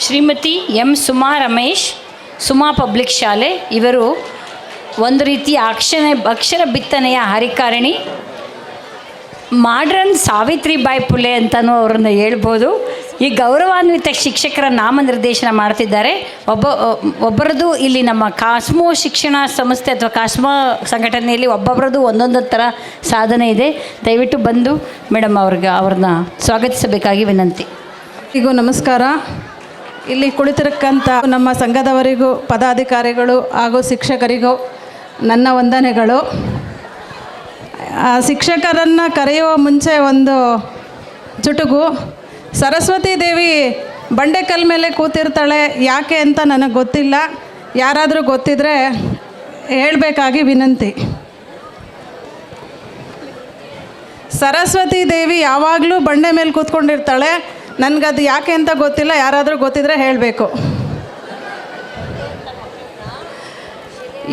Shrimati M Suma Ramesh, Suma public ಶಾಲೆ. ಇವರು ಒಂದು ರೀತಿಯ ಅಕ್ಷರ ಬಿತ್ತನೆಯ ಹರಿಕಾರಿಣಿ, ಮಾಡ್ರನ್ ಸಾವಿತ್ರಿಬಾಯಿ ಫುಲೆ ಅಂತಲೂ ಅವರನ್ನು ಹೇಳ್ಬೋದು. ಈ ಗೌರವಾನ್ವಿತ ಶಿಕ್ಷಕರ ನಾಮನಿರ್ದೇಶನ ಮಾಡ್ತಿದ್ದಾರೆ. ಒಬ್ಬರದು ಇಲ್ಲಿ ನಮ್ಮ ಕಾಸ್ಮೋ ಶಿಕ್ಷಣ ಸಂಸ್ಥೆ ಅಥವಾ ಕಾಸ್ಮೋ ಸಂಘಟನೆಯಲ್ಲಿ ಒಬ್ಬೊಬ್ಬರದು ಒಂದೊಂದು ಥರ ಸಾಧನೆ ಇದೆ. ದಯವಿಟ್ಟು ಬಂದು ಮೇಡಮ್ ಅವ್ರನ್ನ ಸ್ವಾಗತಿಸಬೇಕಾಗಿ ವಿನಂತಿ. ಈಗೂ ನಮಸ್ಕಾರ. ಇಲ್ಲಿ ಕುಳಿತಿರಕ್ಕಂಥ ನಮ್ಮ ಸಂಘದವರಿಗೂ, ಪದಾಧಿಕಾರಿಗಳು ಹಾಗೂ ಶಿಕ್ಷಕರಿಗೂ ನನ್ನ ವಂದನೆಗಳು. ಶಿಕ್ಷಕರನ್ನು ಕರೆಯುವ ಮುಂಚೆ ಒಂದು ಚುಟುಕು. ಸರಸ್ವತಿ ದೇವಿ ಬಂಡೆಕಲ್ ಮೇಲೆ ಕೂತಿರ್ತಾಳೆ, ಯಾಕೆ ಅಂತ ನನಗೆ ಗೊತ್ತಿಲ್ಲ. ಯಾರಾದರೂ ಗೊತ್ತಿದ್ದರೆ ಹೇಳಬೇಕಾಗಿ ವಿನಂತಿ. ಸರಸ್ವತಿ ದೇವಿ ಯಾವಾಗಲೂ ಬಂಡೆ ಮೇಲೆ ಕೂತ್ಕೊಂಡಿರ್ತಾಳೆ. ನನಗದು ಯಾಕೆ ಅಂತ ಗೊತ್ತಿಲ್ಲ. ಯಾರಾದರೂ ಗೊತ್ತಿದ್ದರೆ ಹೇಳಬೇಕು.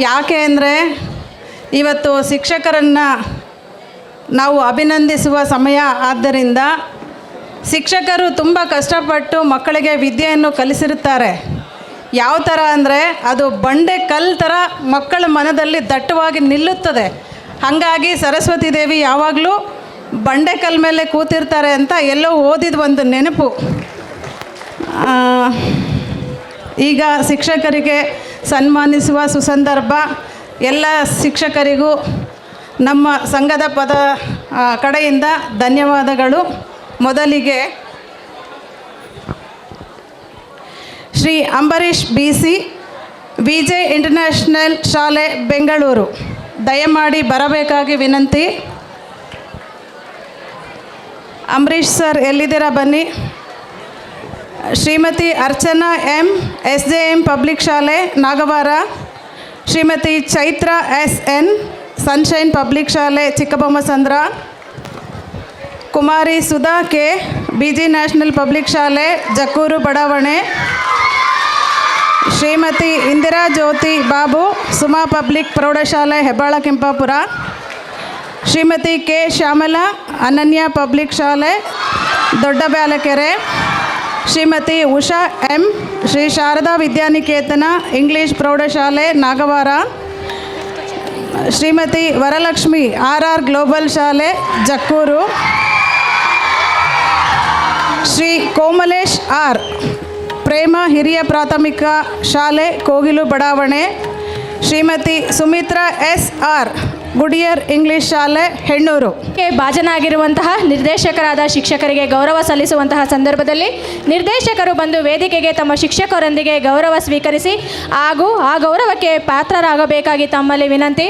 ಯಾಕೆ ಅಂದರೆ ಇವತ್ತು ಶಿಕ್ಷಕರನ್ನು ನಾವು ಅಭಿನಂದಿಸುವ ಸಮಯ. ಆದ್ದರಿಂದ ಶಿಕ್ಷಕರು ತುಂಬ ಕಷ್ಟಪಟ್ಟು ಮಕ್ಕಳಿಗೆ ವಿದ್ಯೆಯನ್ನು ಕಲಿಸಿರುತ್ತಾರೆ. ಯಾವ ಥರ ಅಂದರೆ ಅದು ಬಂಡೆ ಕಲ್ಲು ಥರ ಮಕ್ಕಳ ಮನದಲ್ಲಿ ದಟ್ಟವಾಗಿ ನಿಲ್ಲುತ್ತದೆ. ಹಾಗಾಗಿ ಸರಸ್ವತಿ ದೇವಿ ಯಾವಾಗಲೂ ಬಂಡೆಕಲ್ ಮೇಲೆ ಕೂತಿರ್ತಾರೆ ಅಂತ ಎಲ್ಲೋ ಓದಿದ ಒಂದು ನೆನಪು. ಈಗ ಶಿಕ್ಷಕರಿಗೆ ಸನ್ಮಾನಿಸುವ ಸುಸಂದರ್ಭ. ಎಲ್ಲ ಶಿಕ್ಷಕರಿಗೂ ನಮ್ಮ ಸಂಘದ ಕಡೆಯಿಂದ ಧನ್ಯವಾದಗಳು. ಮೊದಲಿಗೆ Shri Ambareesh BC, VJ international ಶಾಲೆ ಬೆಂಗಳೂರು, ದಯಮಾಡಿ ಬರಬೇಕಾಗಿ ವಿನಂತಿ. ಅಂಬರೀಷ್ ಸರ್ ಎಲ್ಲಿದ್ದೀರಾ ಬನ್ನಿ. Shrimati Archana M, SJM public ಶಾಲೆ Nagawara. Shrimati Chaitra SN, sunshine public ಶಾಲೆ Chikkabommasandra. Kumari Sudha K, BG national public ಶಾಲೆ ಜಕ್ಕೂರು ಬಡಾವಣೆ. ಶ್ರೀಮತಿ ಇಂದಿರಾ ಜ್ಯೋತಿ ಬಾಬು, ಸುಮಾ ಪಬ್ಲಿಕ್ ಪ್ರೌಢಶಾಲೆ ಹೆಬ್ಬಾಳ ಕೆಂಪಾಪುರ. ಶ್ರೀಮತಿ K ಶ್ಯಾಮಲಾ, ಅನನ್ಯ ಪಬ್ಲಿಕ್ ಶಾಲೆ ದೊಡ್ಡಬ್ಯಾಲಕೆರೆ. ಶ್ರೀಮತಿ ಉಷಾ M, ಶ್ರೀ ಶಾರದಾ ವಿದ್ಯಾನಿಕೇತನ ಇಂಗ್ಲೀಷ್ ಪ್ರೌಢಶಾಲೆ ನಾಗವಾರ. ಶ್ರೀಮತಿ ವರಲಕ್ಷ್ಮಿ RR ಗ್ಲೋಬಲ್ ಶಾಲೆ ಜಕ್ಕೂರು. ಶ್ರೀ ಕೋಮಲೇಶ್ R, ಪ್ರೇಮ ಹಿರಿಯ ಪ್ರಾಥಮಿಕ ಶಾಲೆ ಕೋಗಿಲು ಬಡಾವಣೆ. ಶ್ರೀಮತಿ ಸುಮಿತ್ರಾ SR, ಗುಡಿಯರ್ ಇಂಗ್ಲಿಷ್ ಶಾಲೆ ಹೆಣ್ಣೂರು. ಭಾಜನಾಗಿರುವಂತಹ ನಿರ್ದೇಶಕರಾದ ಶಿಕ್ಷಕರಿಗೆ ಗೌರವ ಸಲ್ಲಿಸುವಂತಹ ಸಂದರ್ಭದಲ್ಲಿ ನಿರ್ದೇಶಕರು ಬಂದು ವೇದಿಕೆಗೆ ತಮ್ಮ ಶಿಕ್ಷಕರೊಂದಿಗೆ ಗೌರವ ಸ್ವೀಕರಿಸಿ ಹಾಗೂ ಆ ಗೌರವಕ್ಕೆ ಪಾತ್ರರಾಗಬೇಕಾಗಿ ತಮ್ಮಲ್ಲಿ ವಿನಂತಿ.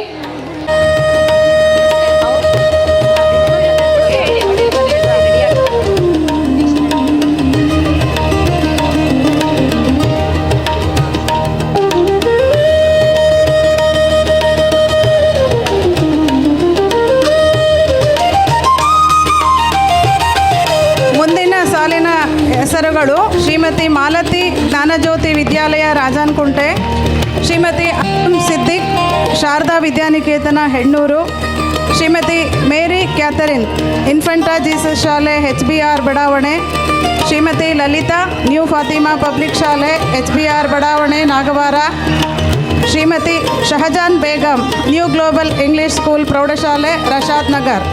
ಹೆಸರುಗಳು: Shrimati Malathi Jnanajyothi Vidyalaya Rajanukunte. Shrimati Siddiq, Sharada Vidyaniketan Hennur. Shrimati Mary Catherine, Infant Jesus ಶಾಲೆ HBR ಬಡಾವಣೆ. ಶ್ರೀಮತಿ ಲಲಿತಾ, ನ್ಯೂ ಫಾತಿಮಾ ಪಬ್ಲಿಕ್ ಶಾಲೆ HBR ಬಡಾವಣೆ Nagawara. Shrimati Shahjahan Begum, new global English school ಪ್ರೌಢಶಾಲೆ ರಶಾದ್ ನಗರ್.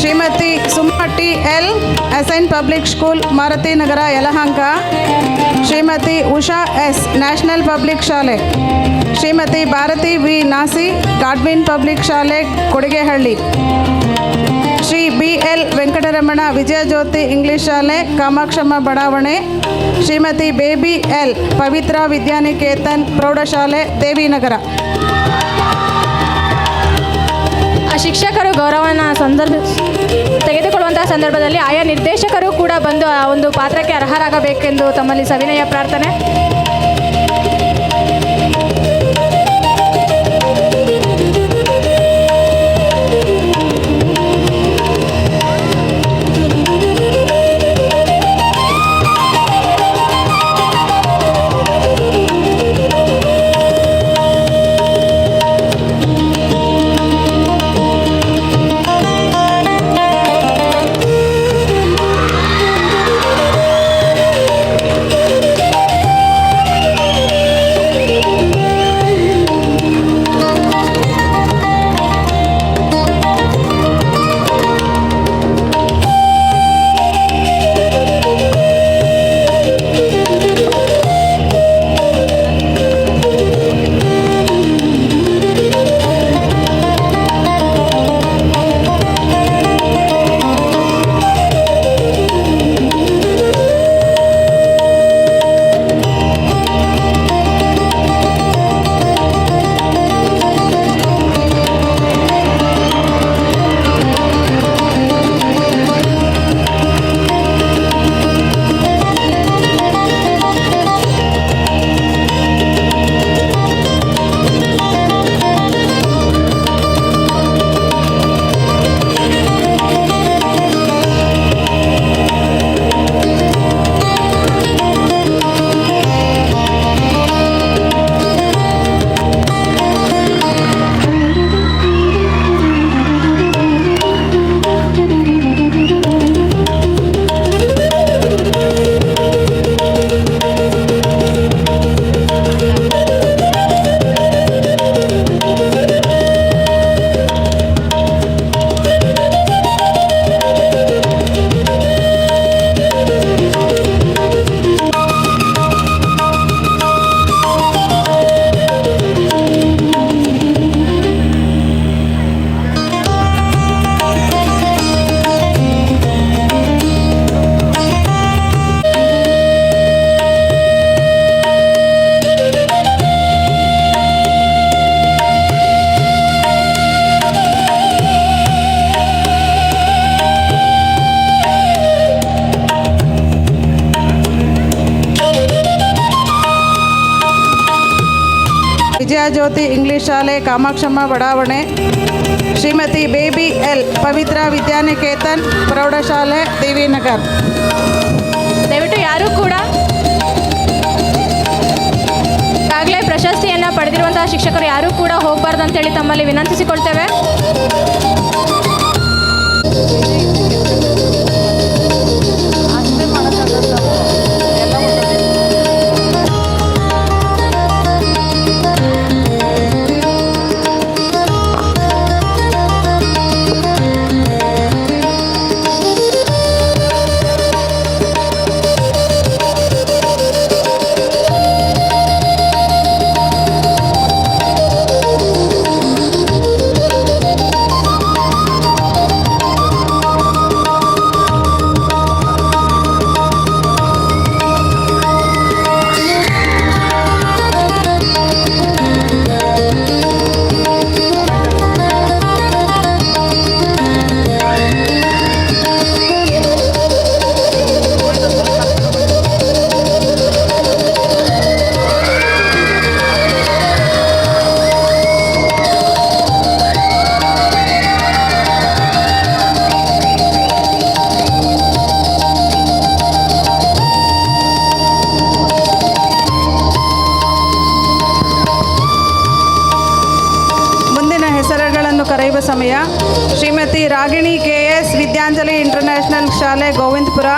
ಶ್ರೀಮತಿ ಸುಮಾ TL, ಅಸೈನ್ public school Maruthi Nagar Yelahanka. Shrimati Usha S, national public ಶಾಲೆ. ಶ್ರೀಮತಿ ಭಾರತಿ V ನಾಸಿ, ಗಾಡ್ವಿನ್ ಪಬ್ಲಿಕ್ ಶಾಲೆ ಕೊಡಿಗೆಹಳ್ಳಿ. ಶ್ರೀ BL ವೆಂಕಟರಮಣ, ವಿಜಯಜ್ಯೋತಿ ಇಂಗ್ಲಿಷ್ ಶಾಲೆ ಕಾಮಾಕ್ಷಮ್ಮ ಬಡಾವಣೆ. ಶ್ರೀಮತಿ ಬೇಬಿ L, ಪವಿತ್ರ ವಿದ್ಯಾನಿಕೇತನ್ ಪ್ರೌಢಶಾಲೆ ದೇವಿನಗರ. ಶಿಕ್ಷಕರು ಗೌರವನ ತೆಗೆದುಕೊಳ್ಳುವಂತಹ ಸಂದರ್ಭದಲ್ಲಿ ಆಯಾ ನಿರ್ದೇಶಕರು ಕೂಡ ಬಂದು ಆ ಒಂದು ಪಾತ್ರಕ್ಕೆ ಅರ್ಹರಾಗಬೇಕೆಂದು ತಮ್ಮಲ್ಲಿ ಸವಿನಯ ಪ್ರಾರ್ಥನೆ. ವಿಜಯಜ್ಯೋತಿ ಇಂಗ್ಲಿಷ್ ಶಾಲೆ ಕಾಮಾಕ್ಷಮ್ಮ ಬಡಾವಣೆ, ಶ್ರೀಮತಿ ಬೇಬಿ ಎಲ್ ಪವಿತ್ರ ವಿದ್ಯಾನಿಕೇತನ್ ಪ್ರೌಢಶಾಲೆ ದೇವಿನಗರ್. ದಯವಿಟ್ಟು ಯಾರೂ ಕೂಡ ಈಗಾಗಲೇ ಪ್ರಶಸ್ತಿಯನ್ನು ಪಡೆದಿರುವಂತಹ ಶಿಕ್ಷಕರು ಯಾರೂ ಕೂಡ ಹೋಗಬಾರ್ದು ಅಂತೇಳಿ ತಮ್ಮಲ್ಲಿ ವಿನಂತಿಸಿಕೊಳ್ತೇವೆ. ಕರೆಯುವ ಸಮಯ. ಶ್ರೀಮತಿ ರಾಗಿಣಿ KS ವಿದ್ಯಾಂಜಲಿ ಇಂಟರ್ನ್ಯಾಷನಲ್ ಶಾಲೆ ಗೋವಿಂದಪುರ,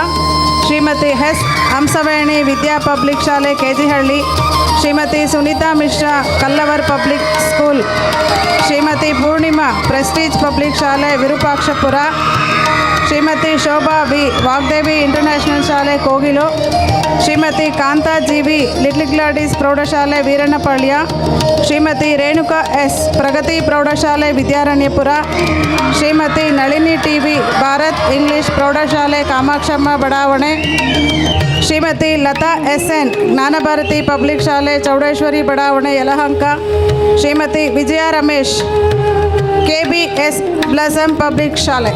ಶ್ರೀಮತಿ ಎಸ್ ಹಂಸವೇಣಿ ವಿದ್ಯಾ ಪಬ್ಲಿಕ್ ಶಾಲೆ ಕೆಜಿಹಳ್ಳಿ, ಶ್ರೀಮತಿ ಸುನೀತಾ ಮಿಶ್ರಾ ಕಲ್ಲವರ್ public school, Shrimati Purnima Prestige public ಶಾಲೆ ವಿರೂಪಾಕ್ಷಪುರ, ಶ್ರೀಮತಿ ಶೋಭಾ ಬಿ ವಾಗ್ದೇವಿ ಇಂಟರ್ನ್ಯಾಷನಲ್ ಶಾಲೆ Kogilu, Shrimati Kanta G V little Gladys ಪ್ರೌಢಶಾಲೆ ವೀರಣ್ಣಪಾಳ್ಯ, ಶ್ರೀಮತಿ ರೇಣುಕಾ ಎಸ್ ಪ್ರಗತಿ ಪ್ರೌಢಶಾಲೆ ವಿದ್ಯಾರಣ್ಯಪುರ, ಶ್ರೀಮತಿ ನಳಿನಿ TV ಭಾರತ್ ಇಂಗ್ಲಿಷ್ ಪ್ರೌಢಶಾಲೆ ಕಾಮಾಕ್ಷಮ್ಮ ಬಡಾವಣೆ, ಶ್ರೀಮತಿ ಲತಾ SN ಜ್ಞಾನಭಾರತಿ ಪಬ್ಲಿಕ್ ಶಾಲೆ ಚೌಡೇಶ್ವರಿ ಬಡಾವಣೆ ಯಲಹಂಕ, ಶ್ರೀಮತಿ ವಿಜಯ ರಮೇಶ್ KBS ಬ್ಲಸಮ್ ಪಬ್ಲಿಕ್ ಶಾಲೆ.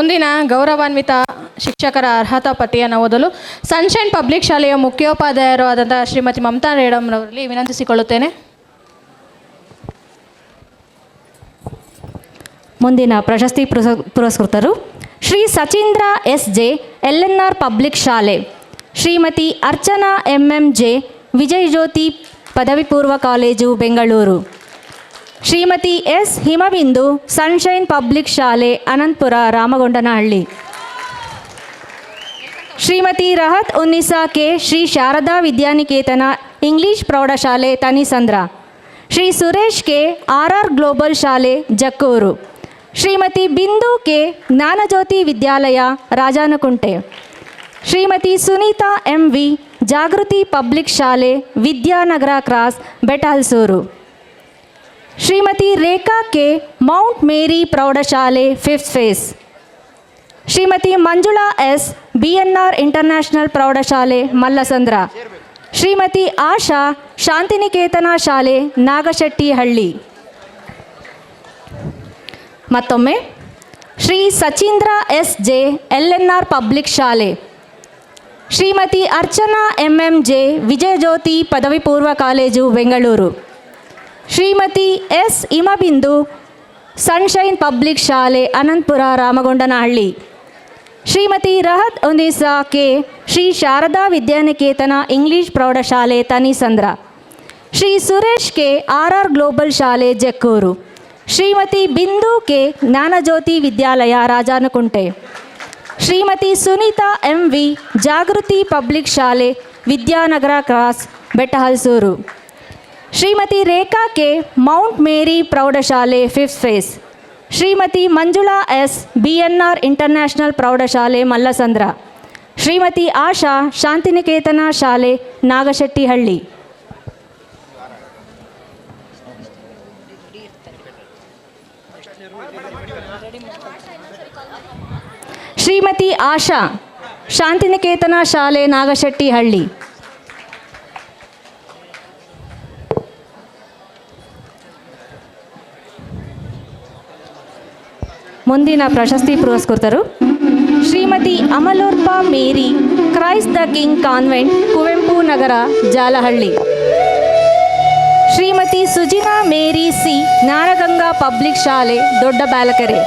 ಮುಂದಿನ ಗೌರವಾನ್ವಿತ ಶಿಕ್ಷಕರ ಅರ್ಹತಾ ಪಟ್ಟಿಯನ್ನು ಓದಲು ಸನ್ಶೈನ್ ಪಬ್ಲಿಕ್ ಶಾಲೆಯ ಮುಖ್ಯೋಪಾಧ್ಯಾಯರು ಆದಂಥ ಶ್ರೀಮತಿ ಮಮತಾ ರೇಡಮ್ರವರಲ್ಲಿ ವಿನಂತಿಸಿಕೊಳ್ಳುತ್ತೇನೆ. ಮುಂದಿನ ಪ್ರಶಸ್ತಿ ಪುರಸ್ಕೃತರು Shri Sachindra SJ. LNR public ಶಾಲೆ, ಶ್ರೀಮತಿ ಅರ್ಚನಾ MMJ. ವಿಜಯ್ ಜ್ಯೋತಿ ಪದವಿ ಪೂರ್ವ college Bengaluru, Shrimati S. Himabindu sunshine public ಶಾಲೆ ಅನಂತಪುರ ರಾಮಗೊಂಡನಹಳ್ಳಿ, ಶ್ರೀಮತಿ ರಹತ್ ಉನ್ನಿಸಾ ಕೆ. ಶ್ರೀ ಶಾರದಾ ವಿದ್ಯಾನಿಕೇತನ ಇಂಗ್ಲಿಷ್ ಪ್ರೌಢಶಾಲೆ Thanisandra, Shri Suresh K. RR global ಶಾಲೆ Jakkur, Shrimati Bindu K. Jnanajyothi Vidyalaya Rajanakunte, Shrimati Sunitha MV. Jagruthi public ಶಾಲೆ Vidyanagara cross Bettahalsoor, Shrimati Rekha K. Mount Mary ಪ್ರೌಢಶಾಲೆ 5th phase, Shrimati Manjula S. BNR international ಪ್ರೌಢಶಾಲೆ ಮಲ್ಲಸಂದ್ರ, ಶ್ರೀಮತಿ ಆಶಾ ಶಾಂತಿನಿಕೇತನ ಶಾಲೆ ನಾಗಶೆಟ್ಟಿಹಳ್ಳಿ. ಮತ್ತೊಮ್ಮೆ Shri Sachindra SJ. LNR public ಶಾಲೆ, ಶ್ರೀಮತಿ ಅರ್ಚನಾ MMJ. ವಿಜಯ್ ಜ್ಯೋತಿ ಪದವಿ ಪೂರ್ವ college Bengaluru, Shrimati S. Himabindu sunshine public ಶಾಲೆ ಅನಂತಪುರ ರಾಮಗೊಂಡನಹಳ್ಳಿ, ಶ್ರೀಮತಿ ರಹತ್ ಉನ್ನಿಸಾ ಕೆ. ಶ್ರೀ ಶಾರದಾ ವಿದ್ಯಾನಿಕೇತನ ಇಂಗ್ಲಿಷ್ ಪ್ರೌಢಶಾಲೆ Thanisandra, Shri Suresh K. RR global ಶಾಲೆ Jakkur, Shrimati Bindu K. Jnanajyothi Vidyalaya Rajanakunte, Shrimati Sunitha MV. Jagruthi public ಶಾಲೆ Vidyanagara cross Bettahalsoor, Shrimati Rekha K. Mount Mary ಪ್ರೌಢಶಾಲೆ 5th phase, Shrimati Manjula S. BNR international ಪ್ರೌಢಶಾಲೆ ಮಲ್ಲಸಂದ್ರ, ಶ್ರೀಮತಿ ಆಶಾ ಶಾಂತಿನಿಕೇತನ ಶಾಲೆ ನಾಗಶೆಟ್ಟಿಹಳ್ಳಿ. ಶ್ರೀಮತಿ ಆಶಾ ಶಾಂತಿನಿಕೇತನ ಶಾಲೆ ನಾಗಶೆಟ್ಟಿಹಳ್ಳಿ. ಮುಂದಿನ ಪ್ರಶಸ್ತಿ ಪುರಸ್ಕೃತರು Shrimati Amalorpa Mary Christ the King convent Kuvempu Nagara Jalahalli, Shrimati Sujina Mary C. Jnanaganga public ಶಾಲೆ Dodda Byalakere,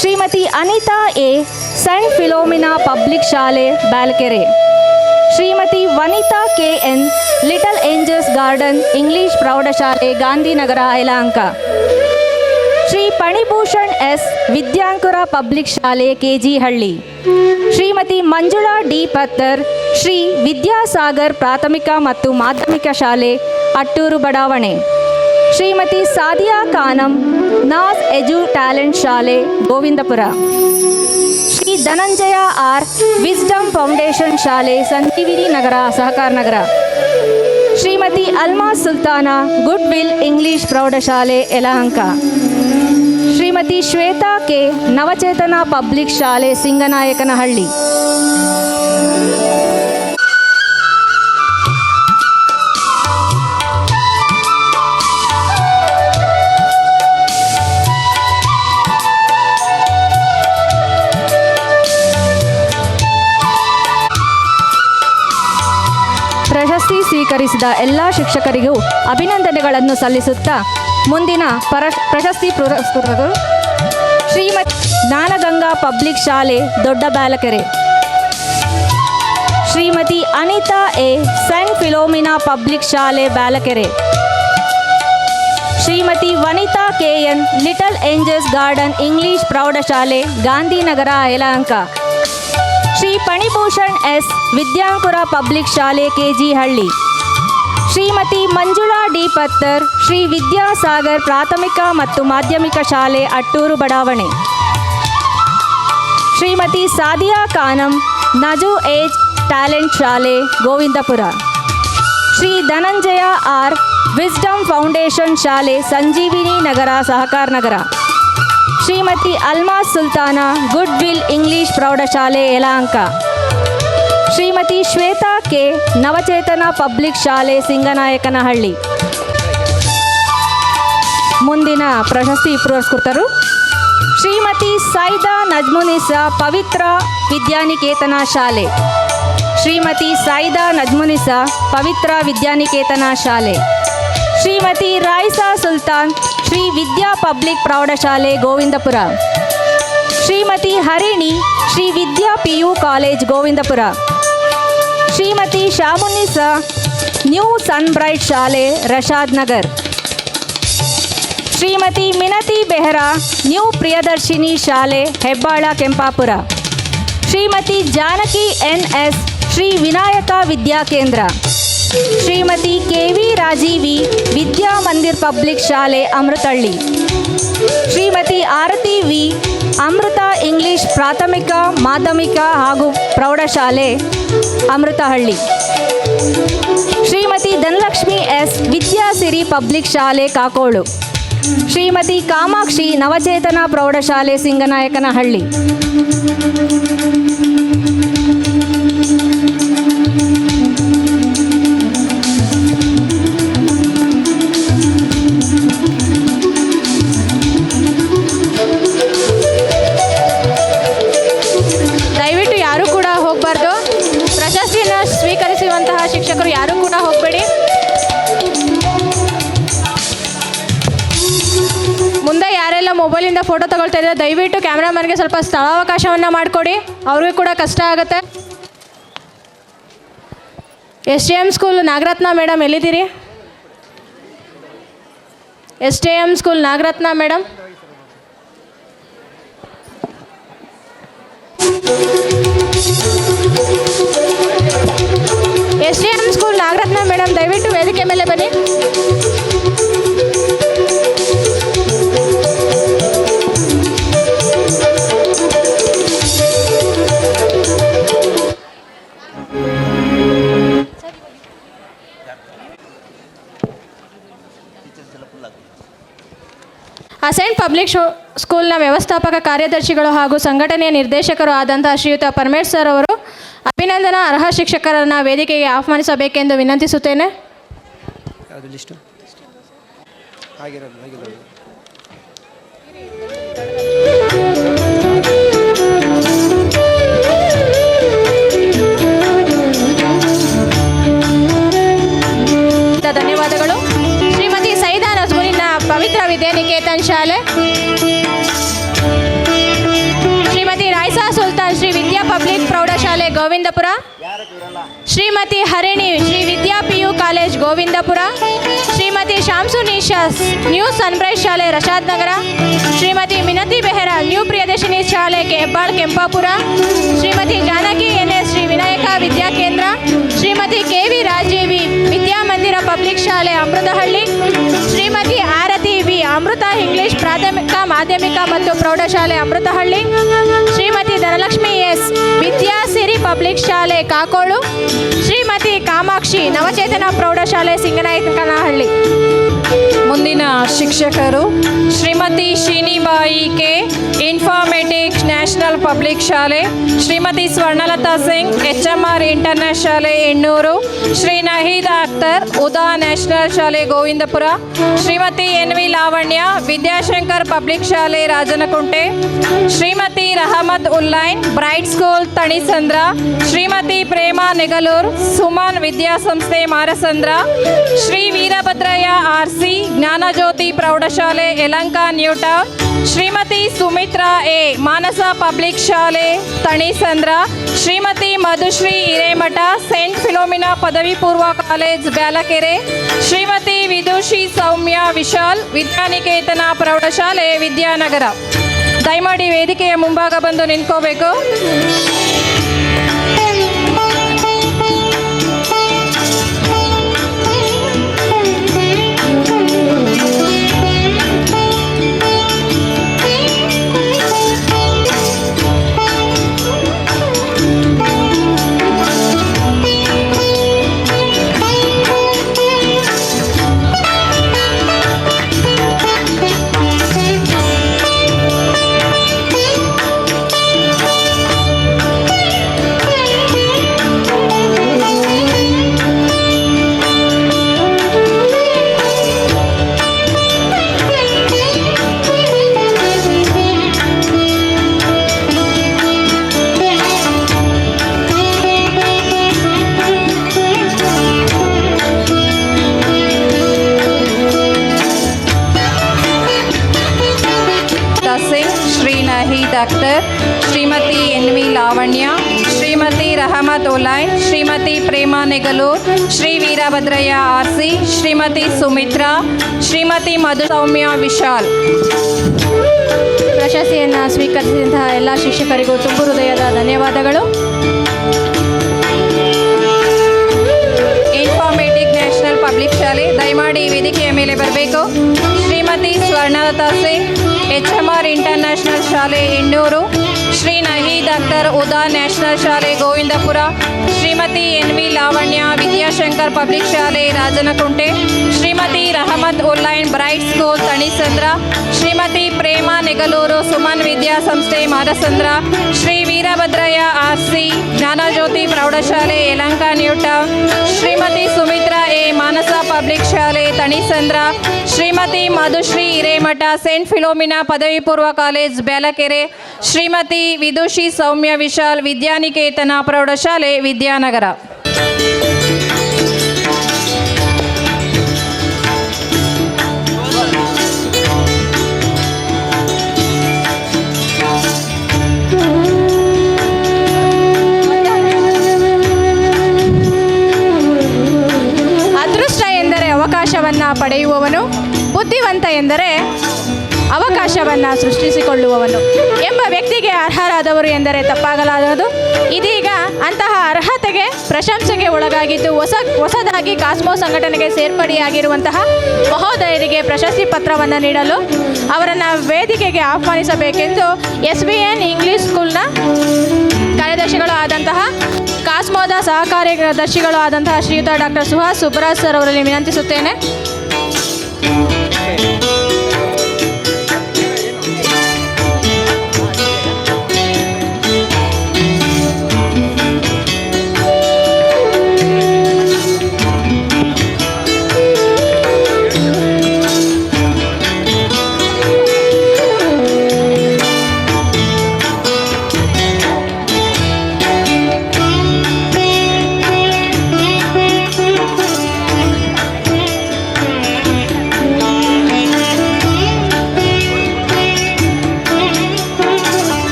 Shrimati Anitha A. Saint Philomena public ಶಾಲೆ Byalakere, Shrimati Vanitha KN. Little angels garden English ಪ್ರೌಢಶಾಲೆ ಗಾಂಧಿನಗರ ಯಲಹಂಕ, ಶ್ರೀ ಫಣಿಭೂಷಣ್ S. ವಿದ್ಯಾಂಕುರ ಪಬ್ಲಿಕ್ ಶಾಲೆ KG ಹಳ್ಳಿ, ಶ್ರೀಮತಿ ಮಂಜುಳಾ D. ಪತ್ತರ್ ಶ್ರೀ ವಿದ್ಯಾಸಾಗರ್ ಪ್ರಾಥಮಿಕ ಮತ್ತು ಮಾಧ್ಯಮಿಕ ಶಾಲೆ ಅಟ್ಟೂರು ಬಡಾವಣೆ, ಶ್ರೀಮತಿ ಸಾದಿಯಾ ಖಾನಂ ನಾಸ್ ಎಜು ಟ್ಯಾಲೆಂಟ್ ಶಾಲೆ Govindapura, Shri Dhananjaya R. Wisdom foundation ಶಾಲೆ ಸಂಜೀವಿನಿ ನಗರ ಸಹಕಾರ ನಗರ, ಶ್ರೀಮತಿ ಅಲ್ಮಾಸ್ ಸುಲ್ತಾನ ಗುಡ್ ವಿಲ್ ಇಂಗ್ಲಿಷ್ ಪ್ರೌಢಶಾಲೆ ಯಲಹಂಕ, ಶ್ರೀಮತಿ ಶ್ವೇತಾ ಕೆ. ನವಚೇತನ ಪಬ್ಲಿಕ್ ಶಾಲೆ ಸಿಂಗನಾಯಕನಹಳ್ಳಿ. ಪ್ರಶಸ್ತಿ ಸ್ವೀಕರಿಸಿದ ಎಲ್ಲ ಶಿಕ್ಷಕರಿಗೂ ಅಭಿನಂದನೆಗಳನ್ನು ಸಲ್ಲಿಸುತ್ತಾ ಮುಂದಿನ ಪ್ರಶಸ್ತಿ ಪುರಸ್ಕೃತರು ಶ್ರೀಮತಿ ಜ್ಞಾನಗಂಗಾ ಪಬ್ಲಿಕ್ ಶಾಲೆ Dodda Byalakere, Shrimati Anitha A. Saint Philomena public ಶಾಲೆ Byalakere, Shrimati Vanitha KN. Little angels garden English ಪ್ರೌಢಶಾಲೆ ಗಾಂಧಿನಗರ ಯಲಹಂಕ, ಶ್ರೀ ಫಣಿಭೂಷಣ್ S. ವಿದ್ಯಾಂಕುರ ಪಬ್ಲಿಕ್ ಶಾಲೆ KG ಹಳ್ಳಿ, ಶ್ರೀಮತಿ ಮಂಜುಳಾ D. ಪತ್ತರ್ ಶ್ರೀ ವಿದ್ಯಾಸಾಗರ್ ಪ್ರಾಥಮಿಕ ಮತ್ತು ಮಾಧ್ಯಮಿಕ ಶಾಲೆ ಅಟ್ಟೂರು ಬಡಾವಣೆ, ಶ್ರೀಮತಿ ಸಾದಿಯಾ ಖಾನಂ ನಜು ಏಜ್ ಟ್ಯಾಲೆಂಟ್ ಶಾಲೆ Govindapura, Shri Dhananjaya R. Wisdom foundation ಶಾಲೆ ಸಂಜೀವಿನಿ ನಗರ ಸಹಕಾರ ನಗರ, ಶ್ರೀಮತಿ ಅಲ್ಮಾಸ್ ಸುಲ್ತಾನ ಗುಡ್ ವಿಲ್ ಇಂಗ್ಲಿಷ್ ಪ್ರೌಢಶಾಲೆ ಯಲಹಂಕ, ಶ್ರೀಮತಿ ಶ್ವೇತಾ ಕೆ. ನವಚೇತನ ಪಬ್ಲಿಕ್ ಶಾಲೆ ಸಿಂಗನಾಯಕನಹಳ್ಳಿ. ಮುಂದಿನ ಪ್ರಶಸ್ತಿ ಪುರಸ್ಕೃತರು ಶ್ರೀಮತಿ ಸೈದಾ ನಜ್ಮುನಿಸಾ ಪವಿತ್ರ ವಿದ್ಯಾನಿಕೇತನ ಶಾಲೆ. ಶ್ರೀಮತಿ ಸೈದಾ ನಜ್ಮುನಿಸಾ ಪವಿತ್ರ ವಿದ್ಯಾನಿಕೇತನ ಶಾಲೆ. ಶ್ರೀಮತಿ ರಾಯಿಸಾ ಸುಲ್ತಾನ್ ಶ್ರೀ ವಿದ್ಯಾ ಪಬ್ಲಿಕ್ ಪ್ರೌಢಶಾಲೆ Govindapura. Shrimati Harini Shri Vidya PU college Govindapura. Shrimati Shamunnisa new sun bright ಶಾಲೆ ರಶಾದ್ ನಗರ್. ಶ್ರೀಮತಿ ಮಿನತಿ ಬೆಹ್ರಾ ನ್ಯೂ ಪ್ರಿಯದರ್ಶಿನಿ ಶಾಲೆ Hebbal Kempapura. Shrimati Janaki NS Shri Vinayaka Vidyakendra. Shrimati KV Rajeevi Vidya Mandir public ಶಾಲೆ ಅಮೃತಹಳ್ಳಿ. ಶ್ರೀಮತಿ ಆರತಿ V ಅಮೃತ ಇಂಗ್ಲಿಷ್ ಪ್ರಾಥಮಿಕ ಮಾಧ್ಯಮಿಕ ಹಾಗೂ ಪ್ರೌಢಶಾಲೆ ಅಮೃತಹಳ್ಳಿ. ಶ್ರೀಮತಿ ಧನಲಕ್ಷ್ಮಿ S ವಿದ್ಯಾಸಿರಿ ಪಬ್ಲಿಕ್ ಶಾಲೆ ಕಾಕೋಳು. ಶ್ರೀಮತಿ ಕಾಮಾಕ್ಷಿ ನವಚೇತನ ಪ್ರೌಢಶಾಲೆ ಸಿಂಗನಾಯಕನಹಳ್ಳಿ. ದಯವಿಟ್ಟು ಯಾರೂ ಕೂಡ ಹೋಗಬಾರ್ದು. ಪ್ರಶಸ್ತಿಯನ್ನು ಸ್ವೀಕರಿಸುವಂತಹ ಶಿಕ್ಷಕರು ಯಾರೂ ಕೂಡ ಹೋಗಬೇಡಿ. ಮುಂದೆ ಯಾರೆಲ್ಲ ಮೊಬೈಲಿಂದ ಫೋಟೋ ತಗೊಳ್ತಾ ಇದ್ದಾರೆ ದಯವಿಟ್ಟು ಕ್ಯಾಮ್ರಾಮನ್ಗೆ ಸ್ವಲ್ಪ ಸ್ಥಳಾವಕಾಶವನ್ನು ಮಾಡಿಕೊಡಿ, ಅವ್ರಿಗೂ ಕೂಡ ಕಷ್ಟ ಆಗುತ್ತೆ. SJM ಸ್ಕೂಲ್ ನಾಗರತ್ನ ಮೇಡಮ್ ಎಲ್ಲಿದ್ದೀರಿ? SJM school Nagaratna madam. SJM school Nagaratna madam ದಯವಿಟ್ಟು ವೇದಿಕೆ ಮೇಲೆ ಬನ್ನಿ. ಅಸೆಂಟ್ ಪಬ್ಲಿಕ್ ಸ್ಕೂಲ್ನ ವ್ಯವಸ್ಥಾಪಕ ಕಾರ್ಯದರ್ಶಿಗಳು ಹಾಗೂ ಸಂಘಟನೆಯ ನಿರ್ದೇಶಕರು ಆದಂತಹ ಶ್ರೀಯುತ ಪರಮೇಶ್ ಸರ್ ಅವರು ಅಭಿನಂದನಾ ಅರ್ಹ ಶಿಕ್ಷಕರನ್ನು ವೇದಿಕೆಗೆ ಆಹ್ವಾನಿಸಬೇಕೆಂದು ವಿನಂತಿಸುತ್ತೇನೆ. ಧನ್ಯವಾದಗಳು. ಶ್ರೀಮತಿ ಸೈದಾ ನಜ್ಮುನಿನ ಪವಿತ್ರ ವಿದ್ಯಾನಿಕೇತನ್ ಶಾಲೆ. ಶ್ರೀಮತಿ ರಾಯಿಸಾ ಸುಲ್ತಾನ್ ಶ್ರೀ ವಿದ್ಯಾ ಪಬ್ಲಿಕ್ ಪ್ರೌಢಶಾಲೆ Govindapura. Shrimati Harini Shri Vidya PU college Govindapura. Shrimati Shamsunnisa new sun bright ಶಾಲೆ ರಶಾದ್ ನಗರ. ಶ್ರೀಮತಿ ಮಿನತಿ ಬೆಹ್ರಾ ನ್ಯೂ ಪ್ರಿಯದರ್ಶಿನಿ ಶಾಲೆ ಹೆಬ್ಬಾಳ್ ಕೆಂಪಾಪುರ. ಶ್ರೀಮತಿ ಜಾನಕಿ NS ಶ್ರೀ ವಿನಾಯಕ ವಿದ್ಯಾಕೇಂದ್ರ. ಶ್ರೀಮತಿ KV ರಾಜೀವಿ ವಿದ್ಯಾ ಮಂದಿರ ಪಬ್ಲಿಕ್ ಶಾಲೆ ಅಮೃತಹಳ್ಳಿ. ಶ್ರೀಮತಿ ಆರತಿ V ಅಮೃತ ಇಂಗ್ಲಿಷ್ ಪ್ರಾಥಮಿಕ ಮಾಧ್ಯಮಿಕ ಮತ್ತು ಪ್ರೌಢಶಾಲೆ ಅಮೃತಹಳ್ಳಿ. ಶ್ರೀಮತಿ ಧನಲಕ್ಷ್ಮಿ S ವಿದ್ಯಾಸಿರಿ ಪಬ್ಲಿಕ್ ಶಾಲೆ ಕಾಕೋಳು. ಶ್ರೀಮತಿ ಕಾಮಾಕ್ಷಿ ನವಚೇತನ ಪ್ರೌಢಶಾಲೆ ಸಿಂಗನಾಯಕನಹಳ್ಳಿ. ಮುಂದಿನ ಶಿಕ್ಷಕರು Shrimati Shrinibai K informatics national public ಶಾಲೆ. ಶ್ರೀಮತಿ ಸ್ವರ್ಣಲತಾ ಸಿಂಗ್ HMR ಇಂಟರ್ನ್ಯಾಷನಲ್ ಶಾಲೆ ಎಣ್ಣೂರು. ಶ್ರೀ ನಹೀದ್ ಅಖ್ತರ್ ಉದಾ ನ್ಯಾಷನಲ್ ಶಾಲೆ ಗೋವಿಂದಪುರ. ಶ್ರೀಮತಿ NV ಲಾವಣ್ಯ ವಿದ್ಯಾಶಂಕರ್ ಪಬ್ಲಿಕ್ ಶಾಲೆ ರಾಜನಕುಂಟೆ. ಶ್ರೀಮತಿ ರಹಮತ್ ಉಲ್ಲೈನ್ ಬ್ರೈಟ್ ಸ್ಕೂಲ್ ತಣಿಸಂದ್ರ. ಶ್ರೀಮತಿ ಪ್ರೇಮಾ ನೆಗಲೂರ್ ಸುಮನ್ ವಿದ್ಯಾಸಂಸ್ಥೆ ಮಾರಸಂದ್ರ. ಶ್ರೀ ವೀರಭದ್ರಯ್ಯ RC ಜ್ಞಾನಜ್ಯೋತಿ ಪ್ರೌಢಶಾಲೆ Yelahanka new town. Shrimati Sumithra A Manasa public ಶಾಲೆ ತಣಿಸಂದ್ರ. ಶ್ರೀಮತಿ ಮಧುಶ್ರೀ ಹಿರೇಮಠ ಸೆಂಟ್ ಫಿಲೋಮಿನಾ ಪದವಿ ಪೂರ್ವ ಕಾಲೇಜ್ ಬ್ಯಾಲಕೆರೆ. ಶ್ರೀಮತಿ ವಿದುಷಿ ಸೌಮ್ಯ ವಿಶಾಲ್ ವಿದ್ಯಾನಿಕೇತನ ಪ್ರೌಢಶಾಲೆ ವಿದ್ಯಾನಗರ. ದಯಮಾಡಿ ವೇದಿಕೆಯ ಮುಂಭಾಗ ಬಂದು ನಿಂತ್ಕೋಬೇಕು. सिंह, श्री नहीद अख्तर, श्रीमती एन.वी. लावण्य, श्रीमती रहमत ओलाइन, श्रीमती प्रेमा नेगलूर, श्री वीरभद्रಯ್ಯ आरसी, श्रीमती सुमित्रा, श्रीमती मधु सौम्य विशाल. ಪ್ರಶಸ್ತಿಯನ್ನು ಸ್ವೀಕರಿಸಿದಂತಹ ಎಲ್ಲ ಶಿಕ್ಷಕರಿಗೂ ತುಂಬು ಹೃದಯದ ಧನ್ಯವಾದಗಳು. ಇನ್ಫಾರ್ಮೇಟಿಕ್ ನ್ಯಾಷನಲ್ ಪಬ್ಲಿಕ್ ಶಾಲೆ ದಯಮಾಡಿ ವೇದಿಕೆಯ ಮೇಲೆ ಬರಬೇಕು. ಶ್ರೀಮತಿ ಸ್ವರ್ಣಲತಾ ಸಿಂಗ್, HMR ಇಂಟರ್ನ್ಯಾಷನಲ್ ಶಾಲೆ ಹೆಣ್ಣೂರು, ಶ್ರೀ ನಹೀದ್ ಅಖ್ತರ್ ಉದಾ ನ್ಯಾಷನಲ್ ಶಾಲೆ ಗೋವಿಂದಪುರ, ಶ್ರೀಮತಿ ಎನ್.ವಿ. ಲಾವಣ್ಯ ವಿದ್ಯಾಶಂಕರ್ ಪಬ್ಲಿಕ್ ಶಾಲೆ ರಾಜನಕುಂಟೆ, ಶ್ರೀಮತಿ ರಹಮತ್ ಉಲ್ಲೈನ್ ಬ್ರೈಟ್ ಸ್ಕೂಲ್ ತಣಿಸಂದ್ರ, ಶ್ರೀಮತಿ ಪ್ರೇಮಾ ನೆಗಲೂರು ಸುಮನ್ ವಿದ್ಯಾಸಂಸ್ಥೆ ಮಾದಸಂದ್ರ, ಶ್ರೀ ವೀರಭದ್ರಯ್ಯ ಆರ್ಸಿ ಜ್ಞಾನಜ್ಯೋತಿ ಪ್ರೌಢಶಾಲೆ Yelahanka new town, Shrimati Sumitra A Manasa public ಶಾಲೆ ತಣಿಸಂದ್ರ, ಶ್ರೀಮತಿ ಮಧುಶ್ರೀ ಹಿರೇಮಠ ಸೇಂಟ್ ಫಿಲೋಮಿನಾ ಪದವಿ ಪೂರ್ವ ಕಾಲೇಜ್ ಬ್ಯಾಲಕೆರೆ, ಶ್ರೀಮತಿ ವಿದುಷಿ ಸೌಮ್ಯ ವಿಶಾಲ್ ವಿದ್ಯಾನಿಕೇತನ ಪ್ರೌಢಶಾಲೆ ವಿದ್ಯಾನಗರ. ಅದೃಷ್ಟ ಎಂದರೆ ಅವಕಾಶವನ್ನು ಪಡೆಯುವವನು, ಬುದ್ಧಿವಂತ ಎಂದರೆ ಅವಕಾಶವನ್ನು ಸೃಷ್ಟಿಸಿಕೊಳ್ಳುವವನು ಎಂಬ ವ್ಯಕ್ತಿಗೆ ಅರ್ಹರಾದವರು ಎಂದರೆ ತಪ್ಪಾಗಲಾರದು. ಇದೀಗ ಅಂತಹ ಅರ್ಹತೆಗೆ ಪ್ರಶಂಸೆಗೆ ಒಳಗಾಗಿದ್ದು ಹೊಸದಾಗಿ ಕಾಸ್ಮೋ ಸಂಘಟನೆಗೆ ಸೇರ್ಪಡೆಯಾಗಿರುವಂತಹ ಮಹೋದಯರಿಗೆ ಪ್ರಶಸ್ತಿ ಪತ್ರವನ್ನು ನೀಡಲು ಅವರನ್ನು ವೇದಿಕೆಗೆ ಆಹ್ವಾನಿಸಬೇಕೆಂದು SBN ಇಂಗ್ಲಿಷ್ ಸ್ಕೂಲ್ನ ಕಾರ್ಯದರ್ಶಿಗಳು ಆದಂತಹ ಕಾಸ್ಮೋದ ಸಹಕಾರ್ಯದರ್ಶಿಗಳು ಆದಂತಹ ಶ್ರೀಯುತ ಡಾಕ್ಟರ್ ಸುಹಾಸ್ ಸುಬ್ರಾಜ್ ಸರ್ ಅವರಲ್ಲಿ ವಿನಂತಿಸುತ್ತೇನೆ.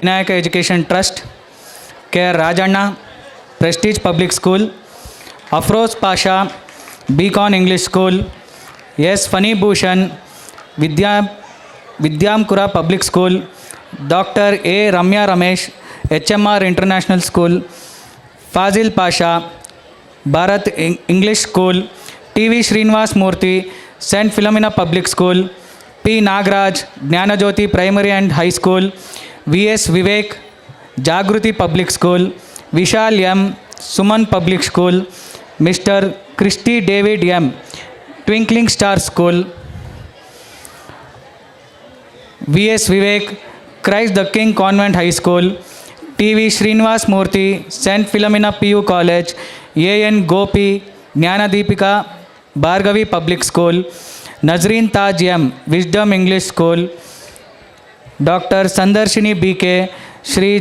Vinayaka education trust, KR Rajanna prestige public school, Afroz Pasha beacon English school, S. Phanibhushan Vidyankura public school, doctor A. Ramya Ramesh HMR international school, Fazil Pasha Bharath English school, TV Srinivas Murthy Saint Philomena public school, P. Nagaraj Jnanajyothi primary and high school, VS Vivek Jagruthi public school, Vishal M. Suman public school, mister Christy David M. Twinkling star school, VS Vivek Christ the King convent high school, TV Srinivas Murthy Saint Philomena PU college, AN Gopi Jnanadeepika Bhargavi public school, Nazreen Taj M. Wisdom English school, doctor Sandarshini BK Shri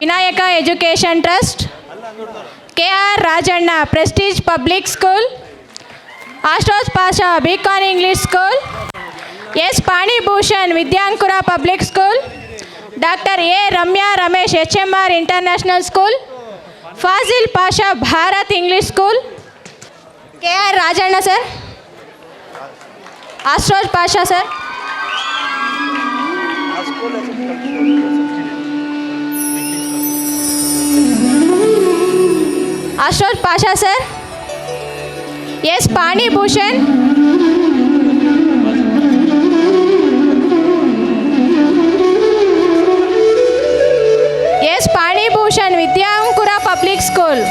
Vinayaka education trust, KR Rajanna prestige public school, Afroz Pasha beacon English school, S. Phanibhushan Vidyankura public school, doctor A. Ramya Ramesh HMR international school, Fazil Pasha Bharath English school, KR Rajanna sir, Afroz Pasha sir, Afroz Pasha sir, S. Phanibhushan, S. Phanibhushan Vidyankura public school,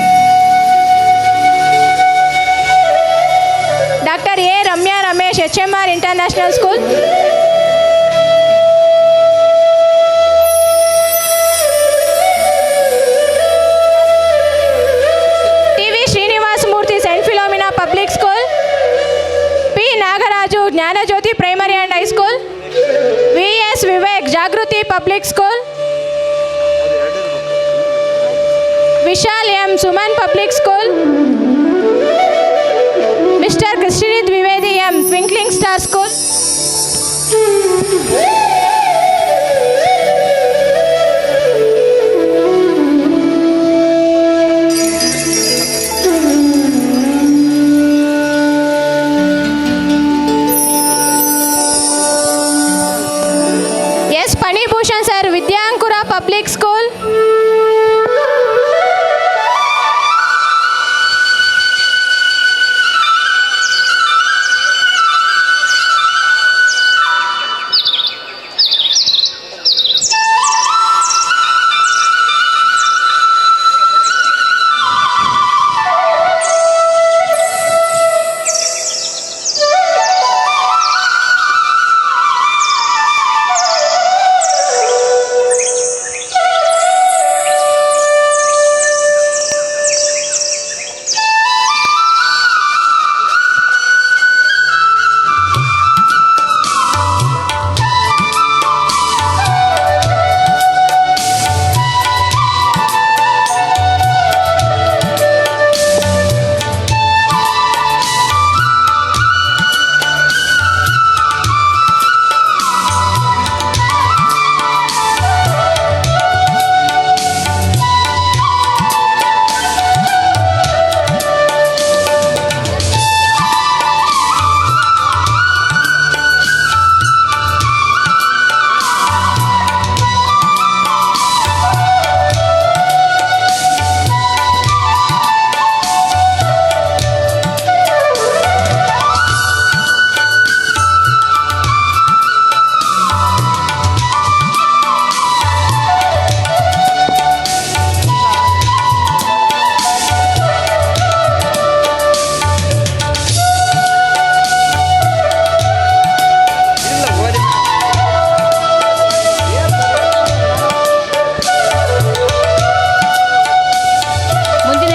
doctor A. Ramya Ramesh HMR international school, Jnanajyothi primary and high school, VS Vivek Jagruthi public school, Vishal M Suman public school, mister Krishni Dwivedi M twinkling star school, S Phanibhushan sir Vidyankura public school,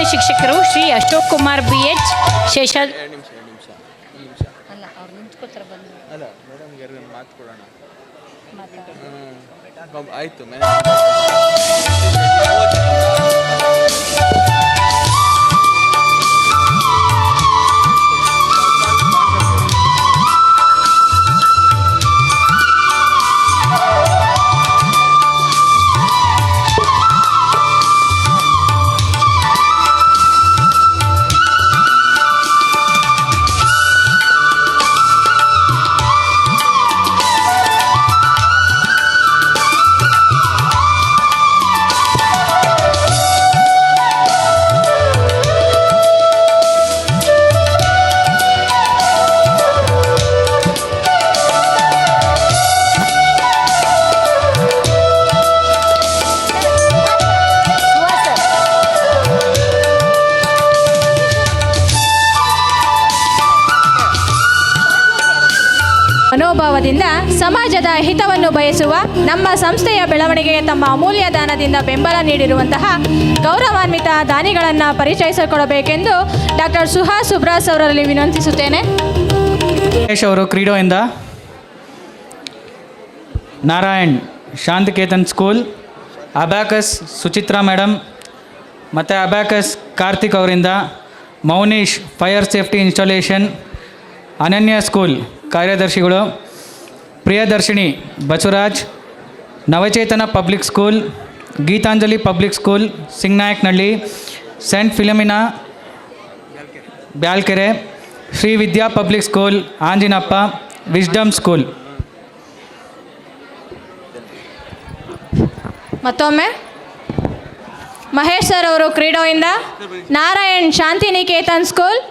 ಶಿಕ್ಷಕರು Shri Ashok Kumar BH ಶೇಷ ಅಲ್ಲ ಅವ್ರು ನಿಂತ್ಕೋತಾರೆ ಬಂದು ಅಲ್ಲ ಮೇಡಮ್ಗೆ ಮಾತು ಕೊಡೋಣ ಆಯಿತು ಮನೋಭಾವದಿಂದ ಸಮಾಜದ ಹಿತವನ್ನು ಬಯಸುವ ನಮ್ಮ ಸಂಸ್ಥೆಯ ಬೆಳವಣಿಗೆಗೆ ತಮ್ಮ ಅಮೂಲ್ಯ ದಾನದಿಂದ ಬೆಂಬಲ ನೀಡಿರುವಂತಹ ಗೌರವಾನ್ವಿತ ದಾನಿಗಳನ್ನು ಪರಿಚಯಿಸಿಕೊಡಬೇಕೆಂದು ಡಾಕ್ಟರ್ ಸುಹಾಸ್ ಸುಬ್ರಾಸ್ ಅವರಲ್ಲಿ ವಿನಂತಿಸುತ್ತೇನೆ. ಅವರು ಕ್ರೀಡೋಯಿಂದ Narayan Shantiketan school, abacus Suchitra madam ಮತ್ತು ಅಬ್ಯಾಕಸ್ ಕಾರ್ತಿಕ್ ಅವರಿಂದ Mounish fire safety installation, Ananya school ಕಾರ್ಯದರ್ಶಿಗಳು Priyadarshini Basavaraj, Navachetana public school, Geetanjali public school Singanayakanahalli, saint Philomena Byalkere, Shri Vidya public school Anjinappa, wisdom school. ಮತ್ತೊಮ್ಮೆ ಮಹೇಶ್ ಸರ್ ಅವರು ಕ್ರೀಡೋಯಿಂದ Narayan Shantiniketan school,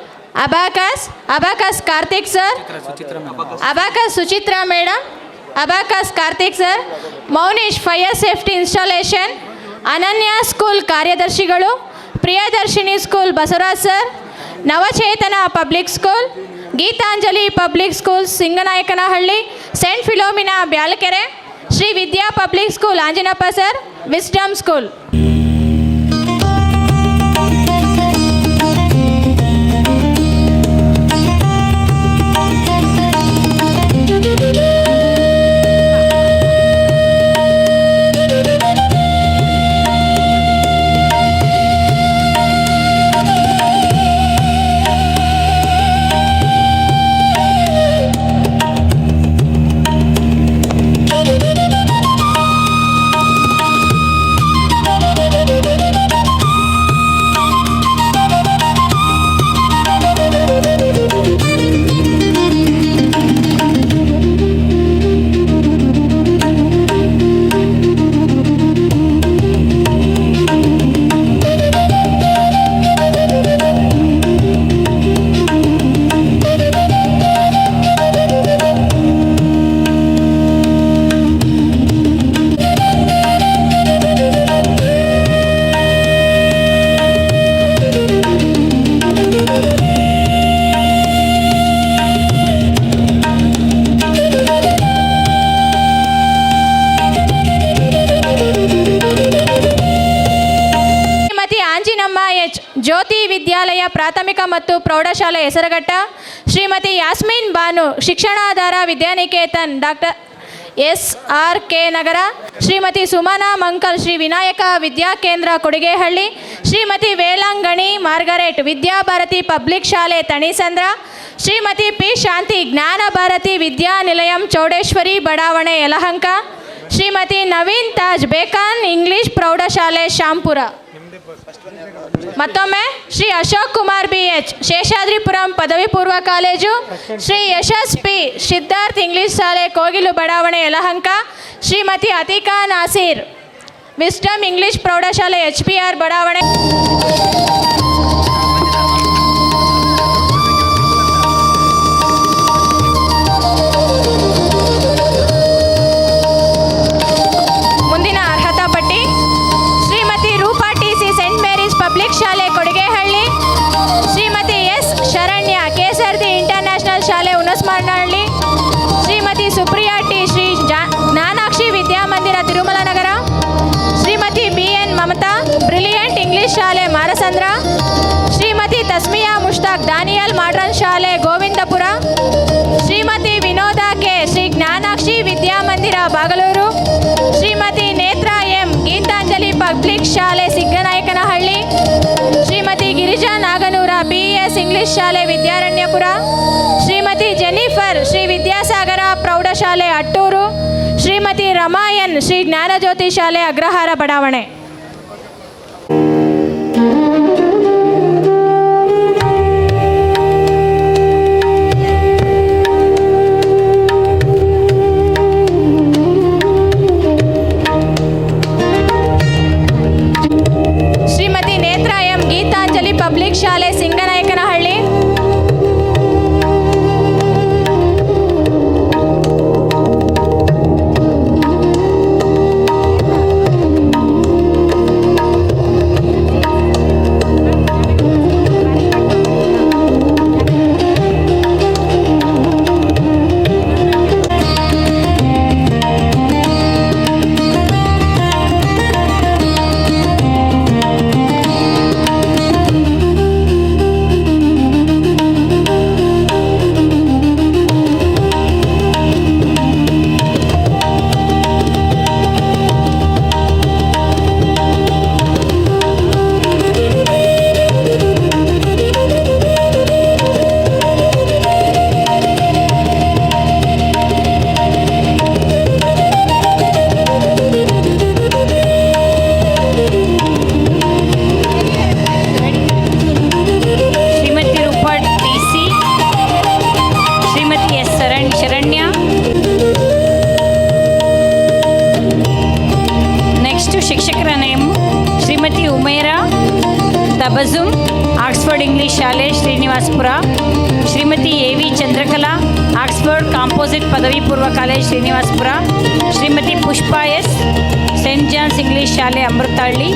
abacus Karthik sir, abacus Suchitra madam, abacus Karthik sir, Mounish fire safety installation, Ananya school ಕಾರ್ಯದರ್ಶಿಗಳು ಪ್ರಿಯದರ್ಶಿನಿ ಸ್ಕೂಲ್ ಬಸವರಾಜ್ ಸರ್, ನವಚೇತನ public school, Geetanjali public school Singanayakanahalli, saint Philomena Byalkere, Shri Vidya public school Anjanappa sir, wisdom school. Kanjinamma H, Jyothi Vidyalaya ಪ್ರಾಥಮಿಕ ಮತ್ತು ಪ್ರೌಢಶಾಲೆ Hesaraghatta. Shrimati Yasmeen Banu, Shikshanadhara Vidyaniketan doctor SRK Nagar. Shrimati Sumana Mankal, Shri Vinayaka Vidyakendra Kodigehalli. Shrimati Velankanni Margaret, Vidyabharati public ಶಾಲೆ Thanisandra. Shrimati P ಶಾಂತಿ, ಜ್ಞಾನ ಭಾರತಿ ವಿದ್ಯಾನಿಲಯಂ ಚೌಡೇಶ್ವರಿ ಬಡಾವಣೆ Yelahanka. Shrimati Naveen Taj, beacon English ಪ್ರೌಢಶಾಲೆ ಶಾಂಪುರ. ಮತ್ತೊಮ್ಮೆ Shri Ashok Kumar BH, Seshadripuram ಪದವಿ ಪೂರ್ವ college. Shri Yashas P, Siddharth English ಶಾಲೆ ಕೋಗಿಲು ಬಡಾವಣೆ ಯಲಹಂಕ. ಶ್ರೀಮತಿ ಅತಿಕಾ ನಾಸೀರ್, ವಿಸ್ಡಮ್ ಇಂಗ್ಲಿಷ್ ಪ್ರೌಢಶಾಲೆ HPR ಬಡಾವಣೆ. ಮುಂದಿನ ಅರ್ಹತಾ ಪಟ್ಟಿ: Shrimati Roopa TC, saint Mary's public ಶಾಲೆ ಕೊಡಿಗೇಹಳ್ಳಿ. ಶ್ರೀಮತಿ S ಶರಣ್ಯ, ಕೇಸರ್ತಿ ಇಂಟರ್ನ್ಯಾಷನಲ್ ಶಾಲೆ Hunasmaranahalli. Shrimati Supriya T, Shri Jnanakshi Vidyamandira Tirumala Nagar. Shrimati BN Mamatha, brilliant English ಶಾಲೆ ಮಾರಸಂದ್ರ. ಶ್ರೀಮತಿ ತಸ್ಮಿಯಾ ಮುಷ್ತಾಕ್, ದಾನಿಯಲ್ ಮಾಡ್ರನ್ ಶಾಲೆ Govindapura. Shrimati Vinoda K, Shri Jnanakshi Vidyamandira Bagalur. Shrimati Netra M, Geetanjali public ಶಾಲೆ ಸಿದ್ದನಾಯಕನಹಳ್ಳಿ. ಶ್ರೀಮತಿ ಗಿರಿಜಾ ನಾಗನೂರ, BS ಇಂಗ್ಲಿಷ್ ಶಾಲೆ ವಿದ್ಯಾರಣ್ಯಪುರ. ಶ್ರೀಮತಿ ಜೆನಿಫರ್, ಶ್ರೀ ವಿದ್ಯಾಸಾಗರ ಪ್ರೌಢಶಾಲೆ ಅಟ್ಟೂರು. ಶ್ರೀಮತಿ ರಮಾಯನ್, ಶ್ರೀ ಜ್ಞಾನಜ್ಯೋತಿ ಶಾಲೆ ಅಗ್ರಹಾರ ಬಡಾವಣೆ. ಶ್ರೀಮತಿ ನೇತ್ರಾ M, ಗೀತಾಂಜಲಿ ಪಬ್ಲಿಕ್ ಶಾಲೆ ಸಿಂಗನಾಯಕನಹಳ್ಳಿ. ತಬಸುಮ್, ಆಕ್ಸ್ಫರ್ಡ್ ಇಂಗ್ಲಿಷ್ ಶಾಲೆ Srinivasapura. Shrimati AV Chandrakala, Oxford composite ಪದವಿ ಪೂರ್ವ college Srinivasapura. Shrimati Pushpa S, saint John's English ಶಾಲೆ ಅಮೃತಹಳ್ಳಿ.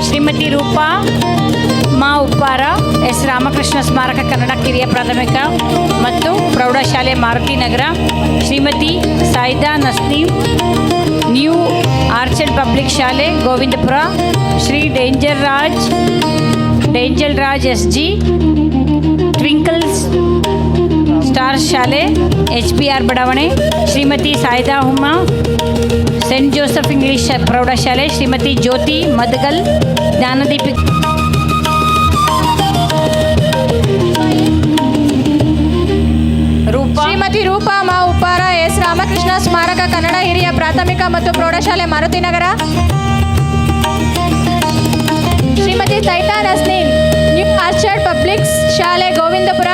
ಶ್ರೀಮತಿ ರೂಪಾ ಮಾ ಉಪ್ಪಾರ, S ರಾಮಕೃಷ್ಣ ಸ್ಮಾರಕ ಕನ್ನಡ ಕಿರಿಯ ಪ್ರಾಥಮಿಕ ಮತ್ತು ಪ್ರೌಢಶಾಲೆ ಮಾರುತಿ ನಗರ. ಶ್ರೀಮತಿ ಸಾಯಿದಾ ನಸ್ನೀಮ್, ನ್ಯೂ ಆರ್ಚರ್ಡ್ ಪಬ್ಲಿಕ್ ಶಾಲೆ ಗೋವಿಂದಪುರ. ಶ್ರೀ ಡೇಂಜಲ್ ರಾಜ್ SG, ಟ್ವಿಂಕಲ್ಸ್ ಸ್ಟಾರ್ ಶಾಲೆ HPR ಬಡಾವಣೆ. Shrimati ಸಾಯಿದಾ Huma, Saint Joseph English ಪ್ರೌಢಶಾಲೆ. ಶ್ರೀಮತಿ ಜ್ಯೋತಿ ಮದಗಲ್, ಜ್ಞಾನದೀಪ. ಶ್ರೀಮತಿ ರೂಪಾ ಮಾ ಉಪ್ಪಾರ, S ರಾಮಕೃಷ್ಣ ಸ್ಮಾರಕ ಕನ್ನಡ ಹಿರಿಯ ಪ್ರಾಥಮಿಕ ಮತ್ತು ಪ್ರೌಢಶಾಲೆ ಮಾರುತಿ ನಗರ. ಶ್ರೀಮತಿ ಸೈತಾ ನಸ್ನೀನ್, ನ್ಯೂ ಆರ್ಚರ್ಡ್ ಪಬ್ಲಿಕ್ ಶಾಲೆ ಗೋವಿಂದಪುರ.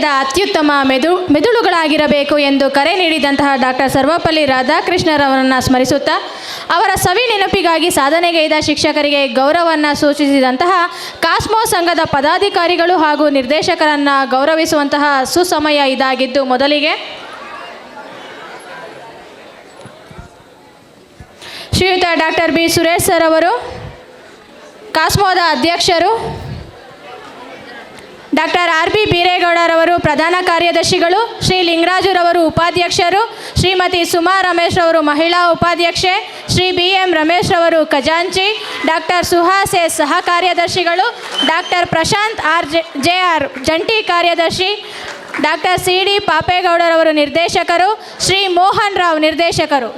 ಸಮಾಜದ ಅತ್ಯುತ್ತಮ ಮೆದುಳುಗಳಾಗಿರಬೇಕು ಎಂದು ಕರೆ ನೀಡಿದಂತಹ ಡಾಕ್ಟರ್ ಸರ್ವಪಲ್ಲಿ ರಾಧಾಕೃಷ್ಣರವರನ್ನು ಸ್ಮರಿಸುತ್ತಾ ಅವರ ಸವಿ ನೆನಪಿಗಾಗಿ ಸಾಧನೆಗೈದ ಶಿಕ್ಷಕರಿಗೆ ಗೌರವವನ್ನು ಸೂಚಿಸಿದಂತಹ ಕಾಸ್ಮೋ ಸಂಘದ ಪದಾಧಿಕಾರಿಗಳು ಹಾಗೂ ನಿರ್ದೇಶಕರನ್ನು ಗೌರವಿಸುವಂತಹ ಸುಸಮಯ ಇದಾಗಿದ್ದು, ಮೊದಲಿಗೆ ಶ್ರೀಯುತ ಡಾಕ್ಟರ್ ಬಿ ಸುರೇಶ್ ಸರ್ ಅವರು, ಕಾಸ್ಮೋದ ಅಧ್ಯಕ್ಷರು, ಡಾಕ್ಟರ್ ಆರ್ ಬಿ ಬೀರೇಗೌಡರವರು ಪ್ರಧಾನ ಕಾರ್ಯದರ್ಶಿಗಳು, ಶ್ರೀ ಲಿಂಗರಾಜುರವರು ಉಪಾಧ್ಯಕ್ಷರು, ಶ್ರೀಮತಿ ಸುಮಾ ರಮೇಶ್ ರವರು ಮಹಿಳಾ ಉಪಾಧ್ಯಕ್ಷೆ, ಶ್ರೀ ಬಿ ಎಂ ರಮೇಶ್ ರವರು ಖಜಾಂಚಿ, ಡಾಕ್ಟರ್ ಸುಹಾಸ್ ಎಸ್ ಸಹ ಕಾರ್ಯದರ್ಶಿಗಳು, ಡಾಕ್ಟರ್ ಪ್ರಶಾಂತ್ ಜೆ ಆರ್ ಜಂಟಿ ಕಾರ್ಯದರ್ಶಿ, ಡಾಕ್ಟರ್ ಸಿ ಡಿ ಪಾಪೇಗೌಡರವರು ನಿರ್ದೇಶಕರು, ಶ್ರೀ ಮೋಹನ್ ರಾವ್ ನಿರ್ದೇಶಕರು.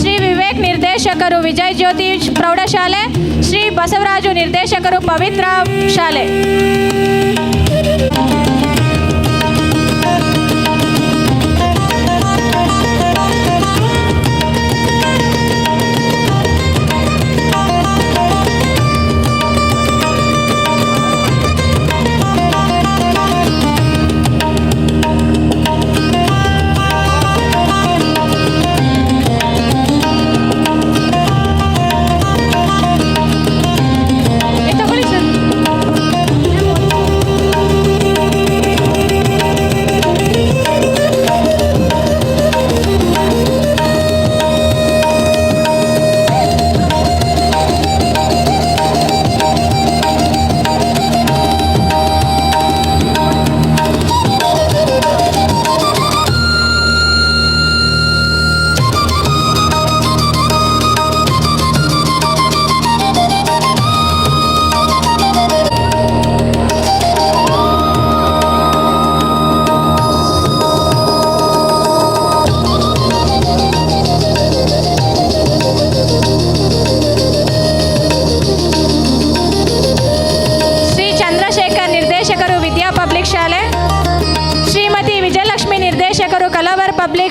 ಶ್ರೀ ವಿವೇಕ್ ನಿರ್ದೇಶಕರು ವಿಜಯ್ ಜ್ಯೋತಿ ಪ್ರೌಢಶಾಲೆ, ಶ್ರೀ ಬಸವರಾಜು ನಿರ್ದೇಶಕರು ಪವಿತ್ರ ಶಾಲೆ.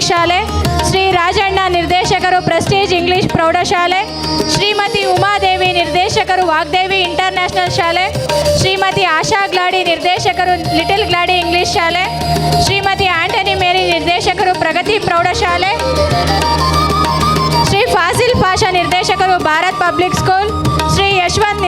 ಶಾಲೆ, ಶ್ರೀ ರಾಜಣ್ಣ ನಿರ್ದೇಶಕರು ಪ್ರೆಸ್ಟೀಜ್ ಇಂಗ್ಲಿಷ್ ಪ್ರೌಢಶಾಲೆ, ಶ್ರೀಮತಿ ಉಮಾದೇವಿ ನಿರ್ದೇಶಕರು ವಾಗ್ದೇವಿ ಇಂಟರ್ನ್ಯಾಷನಲ್ ಶಾಲೆ, ಶ್ರೀಮತಿ ಆಶಾ ಗ್ಲಾಡಿ ನಿರ್ದೇಶಕರು ಲಿಟಲ್ ಗ್ಲಾಡಿ ಇಂಗ್ಲಿಷ್ ಶಾಲೆ, ಶ್ರೀಮತಿ ಆಂಟನಿ ಮೇರಿ ನಿರ್ದೇಶಕರು ಪ್ರಗತಿ ಪ್ರೌಢಶಾಲೆ, ಶ್ರೀ ಫಾಜಿಲ್ ಪಾಷಾ ನಿರ್ದೇಶಕರು ಭಾರತ್ ಪಬ್ಲಿಕ್ ಸ್ಕೂಲ್, ಶ್ರೀ ಯಶವಂತ್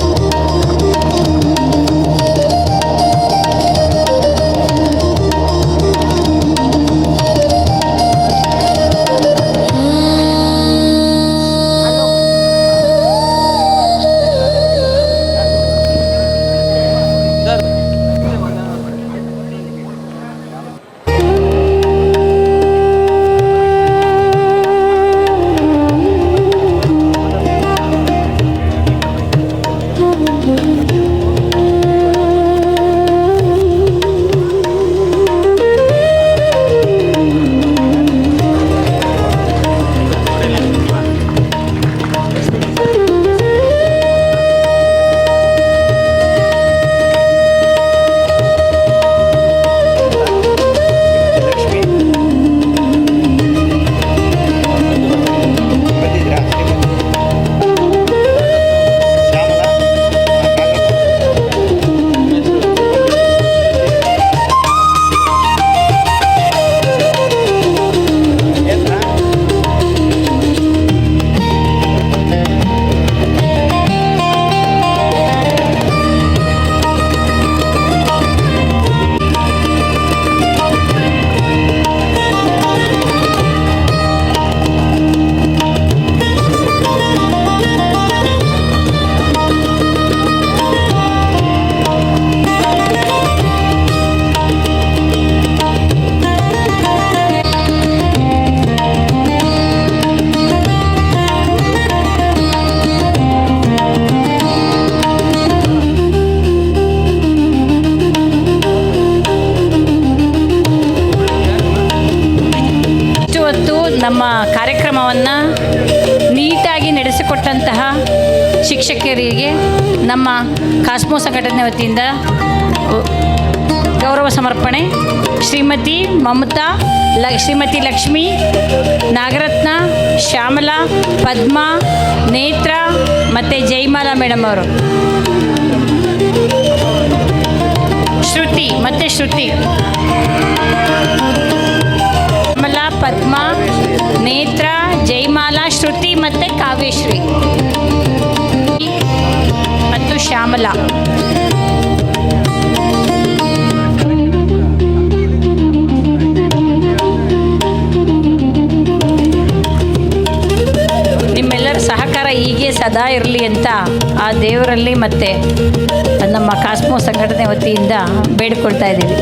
ನಮ್ಮ ಕಾರ್ಯಕ್ರಮವನ್ನು ನೀಟಾಗಿ ನಡೆಸಿಕೊಟ್ಟಂತಹ ಶಿಕ್ಷಕರಿಗೆ ನಮ್ಮ ಕಾಸ್ಮೋ ಸಂಘಟನೆ ವತಿಯಿಂದ ಗೌರವ ಸಮರ್ಪಣೆ. ಶ್ರೀಮತಿ ಮಮತಾ, ಶ್ರೀಮತಿ ಲಕ್ಷ್ಮಿ, ನಾಗರತ್ನ, ಶ್ಯಾಮಲಾ, ಪದ್ಮಾ, ನೇತ್ರ ಮತ್ತು ಜೈಮಾಲಾ ಮೇಡಮ್ ಅವರು, ಶ್ರುತಿ ಮತ್ತು ಶ್ರುತಿ, ಶ್ಯಾಮಲಾ, ಪದ್ಮಾ, ನೇತ್ರ, ಜೈಮಾಲಾ, ಶ್ರುತಿ ಮತ್ತು ಕಾವ್ಯಶ್ರೀ ಮತ್ತು ಶ್ಯಾಮಲಾ. ನಿಮ್ಮೆಲ್ಲರ ಸಹಕಾರ ಹೀಗೆ ಸದಾ ಇರಲಿ ಅಂತ ಆ ದೇವರಲ್ಲಿ ಮತ್ತು ನಮ್ಮ ಕಾಸ್ಮೋ ಸಂಘಟನೆ ವತಿಯಿಂದ ಬೇಡಿಕೊಳ್ತಾ ಇದ್ದೀವಿ.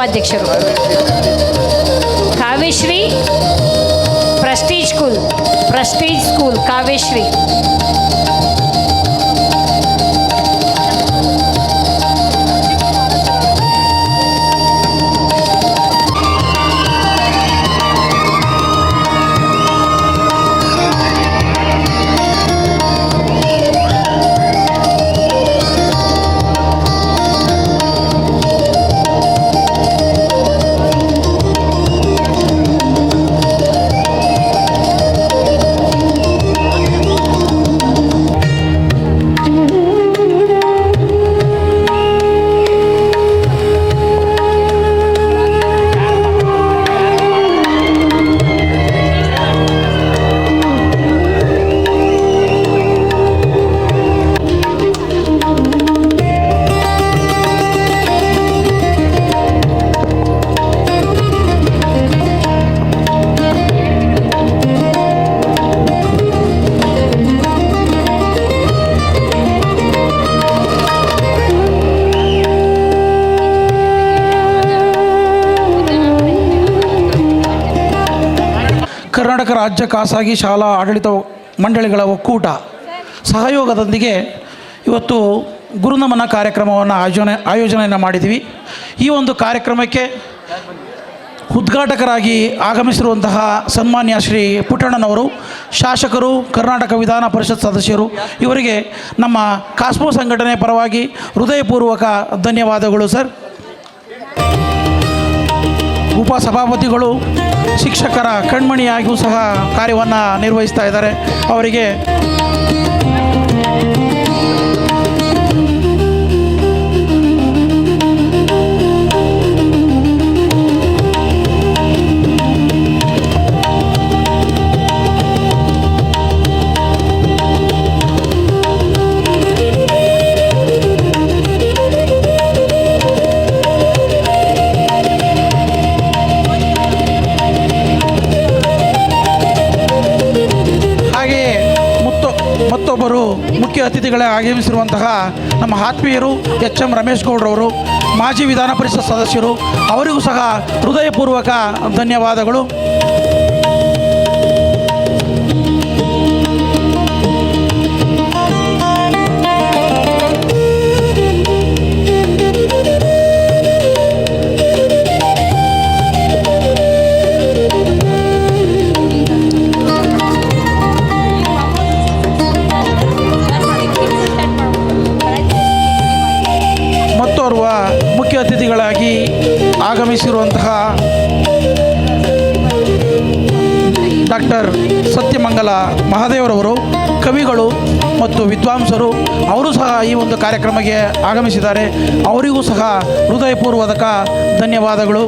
ಉಪಾಧ್ಯಕ್ಷರು. Kavyashree prestige school Kavyashree. ಕರ್ನಾಟಕ ರಾಜ್ಯ ಖಾಸಗಿ ಶಾಲಾ ಆಡಳಿತ ಮಂಡಳಿಗಳ ಒಕ್ಕೂಟ ಸಹಯೋಗದೊಂದಿಗೆ ಇವತ್ತು ಗುರುನಮನ ಕಾರ್ಯಕ್ರಮವನ್ನು ಆಯೋಜನೆಯನ್ನು ಮಾಡಿದ್ದೀವಿ. ಈ ಒಂದು ಕಾರ್ಯಕ್ರಮಕ್ಕೆ ಉದ್ಘಾಟಕರಾಗಿ ಆಗಮಿಸಿರುವಂತಹ ಸನ್ಮಾನ್ಯ ಶ್ರೀ ಪುಟ್ಟಣ್ಣನವರು, ಶಾಸಕರು, ಕರ್ನಾಟಕ ವಿಧಾನ ಪರಿಷತ್ ಸದಸ್ಯರು, ಇವರಿಗೆ ನಮ್ಮ ಕಾಸ್ಮೋ ಸಂಘಟನೆ ಪರವಾಗಿ ಹೃದಯಪೂರ್ವಕ ಧನ್ಯವಾದಗಳು ಸರ್. ಉಪಸಭಾಪತಿಗಳು ಶಿಕ್ಷಕರ ಕಣ್ಮಣಿಯಾಗಿಯೂ ಸಹ ಕಾರ್ಯವನ್ನು ನಿರ್ವಹಿಸ್ತಾ ಇದ್ದಾರೆ. ಅವರಿಗೆ ಮತ್ತೊಬ್ಬರು ಮುಖ್ಯ ಅತಿಥಿಗಳೇ ಆಗಮಿಸಿರುವಂತಹ ನಮ್ಮ ಆತ್ಮೀಯರು ಎಚ್.ಎಂ. ರಮೇಶ್ ಗೌಡ್ರವರು, ಮಾಜಿ ವಿಧಾನ ಪರಿಷತ್ ಸದಸ್ಯರು, ಅವರಿಗೂ ಸಹ ಹೃದಯಪೂರ್ವಕ ಧನ್ಯವಾದಗಳು. ಮುಖ್ಯ ಅತಿಥಿಗಳಾಗಿ ಆಗಮಿಸಿರುವಂತಹ ಡಾಕ್ಟರ್ ಸತ್ಯಮಂಗಲ ಮಹಾದೇವರವರು, ಕವಿಗಳು ಮತ್ತು ವಿದ್ವಾಂಸರು, ಅವರು ಸಹ ಈ ಒಂದು ಕಾರ್ಯಕ್ರಮಕ್ಕೆ ಆಗಮಿಸಿದ್ದಾರೆ. ಅವರಿಗೂ ಸಹ ಹೃದಯಪೂರ್ವಕ ಧನ್ಯವಾದಗಳು.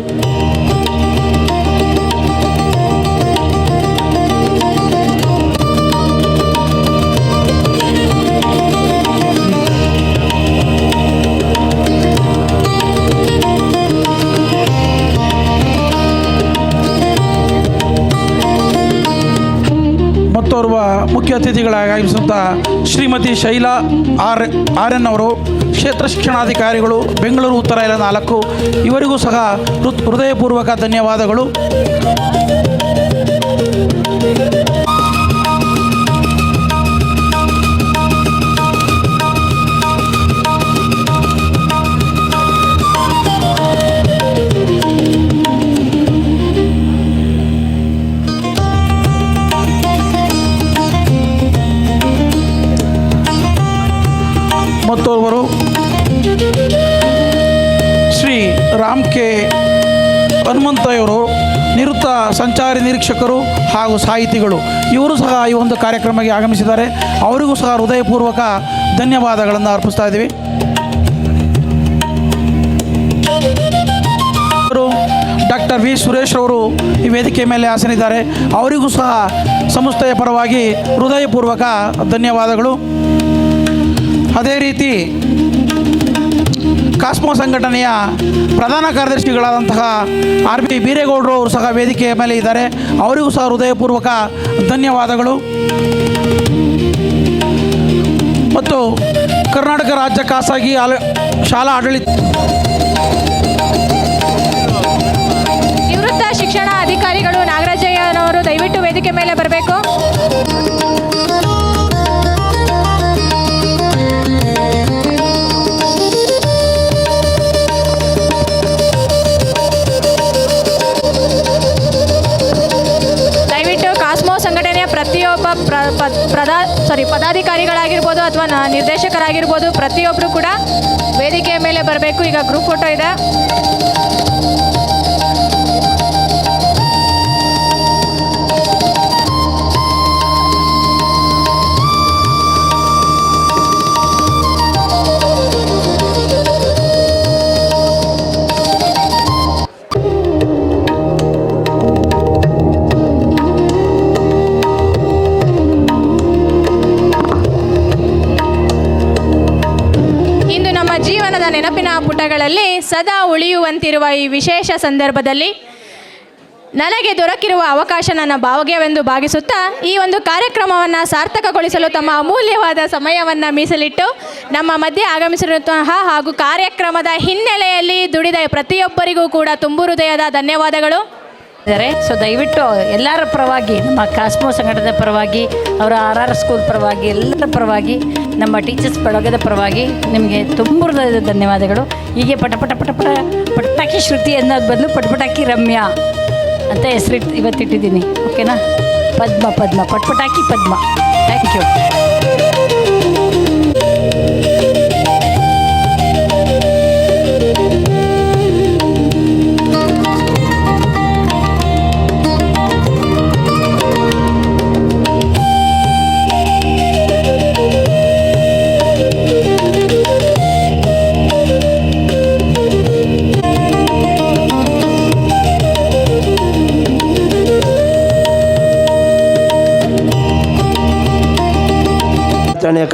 ಮತ್ತೋರ್ವ ಮುಖ್ಯ ಅತಿಥಿಗಳಾಗಿ ಆಗಮಿಸಿದಂಥ ಶ್ರೀಮತಿ ಶೈಲಾ ಆರ್ ಎನ್ ಅವರು, ಕ್ಷೇತ್ರ ಶಿಕ್ಷಣಾಧಿಕಾರಿಗಳು, ಬೆಂಗಳೂರು ಉತ್ತರ 4, ಇವರಿಗೂ ಸಹ ಹೃದಯಪೂರ್ವಕ ಧನ್ಯವಾದಗಳು. ಮತ್ತೋರ್ವರು ಶ್ರೀ ರಾಮ್ ಕೆ ಹನುಮಂತಯ್ಯವರು, ನಿವೃತ್ತ ಸಂಚಾರಿ ನಿರೀಕ್ಷಕರು ಹಾಗೂ ಸಾಹಿತಿಗಳು, ಇವರು ಸಹ ಈ ಒಂದು ಕಾರ್ಯಕ್ರಮಕ್ಕೆ ಆಗಮಿಸಿದ್ದಾರೆ. ಅವರಿಗೂ ಸಹ ಹೃದಯಪೂರ್ವಕ ಧನ್ಯವಾದಗಳನ್ನು ಅರ್ಪಿಸ್ತಾ ಇದ್ದೀವಿ. ಡಾಕ್ಟರ್ ವಿ ಸುರೇಶ್ ಅವರು ಈ ವೇದಿಕೆ ಮೇಲೆ ಆಸನಿದ್ದಾರೆ. ಅವರಿಗೂ ಸಹ ಸಂಸ್ಥೆಯ ಪರವಾಗಿ ಹೃದಯಪೂರ್ವಕ ಧನ್ಯವಾದಗಳು. ಅದೇ ರೀತಿ ಕಾಸ್ಮೋ ಸಂಘಟನೆಯ ಪ್ರಧಾನ ಕಾರ್ಯದರ್ಶಿಗಳಾದಂತಹ ಆರ್.ಬಿ. ಬೀರೇಗೌಡರು ಅವರು ಸಹ ವೇದಿಕೆಯ ಮೇಲೆ ಇದ್ದಾರೆ. ಅವರಿಗೂ ಸಹ ಹೃದಯಪೂರ್ವಕ ಧನ್ಯವಾದಗಳು. ಮತ್ತು ಕರ್ನಾಟಕ ರಾಜ್ಯ ಖಾಸಗಿ ಶಾಲಾ ಆಡಳಿತ ಪದಾಧಿಕಾರಿಗಳಾಗಿರ್ಬೋದು ಅಥವಾ ನಿರ್ದೇಶಕರಾಗಿರ್ಬೋದು ಪ್ರತಿಯೊಬ್ಬರು ಕೂಡ ವೇದಿಕೆಯ ಮೇಲೆ ಬರಬೇಕು. ಈಗ ಗ್ರೂಪ್ ಫೋಟೋ ಇದೆ. ಇಂದು ನಮ್ಮ ಜೀವನದ ನೆನಪಿನ ಪುಟಗಳಲ್ಲಿ ಸದಾ ಉಳಿಯುವಂತಿರುವ ಈ ವಿಶೇಷ ಸಂದರ್ಭದಲ್ಲಿ ನನಗೆ ದೊರಕಿರುವ ಅವಕಾಶ ನನ್ನ ಭಾಗ್ಯವೆಂದು ಭಾವಿಸುತ್ತಾ ಈ ಒಂದು ಕಾರ್ಯಕ್ರಮವನ್ನು ಸಾರ್ಥಕಗೊಳಿಸಲು ತಮ್ಮ ಅಮೂಲ್ಯವಾದ ಸಮಯವನ್ನು ಮೀಸಲಿಟ್ಟು ನಮ್ಮ ಮಧ್ಯೆ ಆಗಮಿಸಿರುವಂತಹ ಹಾಗೂ ಕಾರ್ಯಕ್ರಮದ ಹಿನ್ನೆಲೆಯಲ್ಲಿ ದುಡಿದ ಪ್ರತಿಯೊಬ್ಬರಿಗೂ ಕೂಡ ತುಂಬು ಹೃದಯದ ಧನ್ಯವಾದಗಳು. ಸೊ ದಯವಿಟ್ಟು ಎಲ್ಲರ ಪರವಾಗಿ, ನಮ್ಮ ಕಾಸ್ಮೋ ಸಂಘಟನೆ ಪರವಾಗಿ, ಅವರ RR ಸ್ಕೂಲ್ ಪರವಾಗಿ, ಎಲ್ಲರ ಪರವಾಗಿ, ನಮ್ಮ ಟೀಚರ್ಸ್ ಬಳಗದ ಪರವಾಗಿ ನಿಮಗೆ ತುಂಬ ಹೃದಯದ ಧನ್ಯವಾದಗಳು. ಹೀಗೆ ಪಟಾಕಿ ಶ್ರುತಿ ಅನ್ನೋದು ಬದಲು ಪಟಪಟಾಕಿ ರಮ್ಯಾ ಅಂತ ಇವತ್ತಿಟ್ಟಿದ್ದೀನಿ. ಓಕೆನಾ? ಪದ್ಮ ಪಟ್ಪಟಾಕಿ ಪದ್ಮ. Thank you.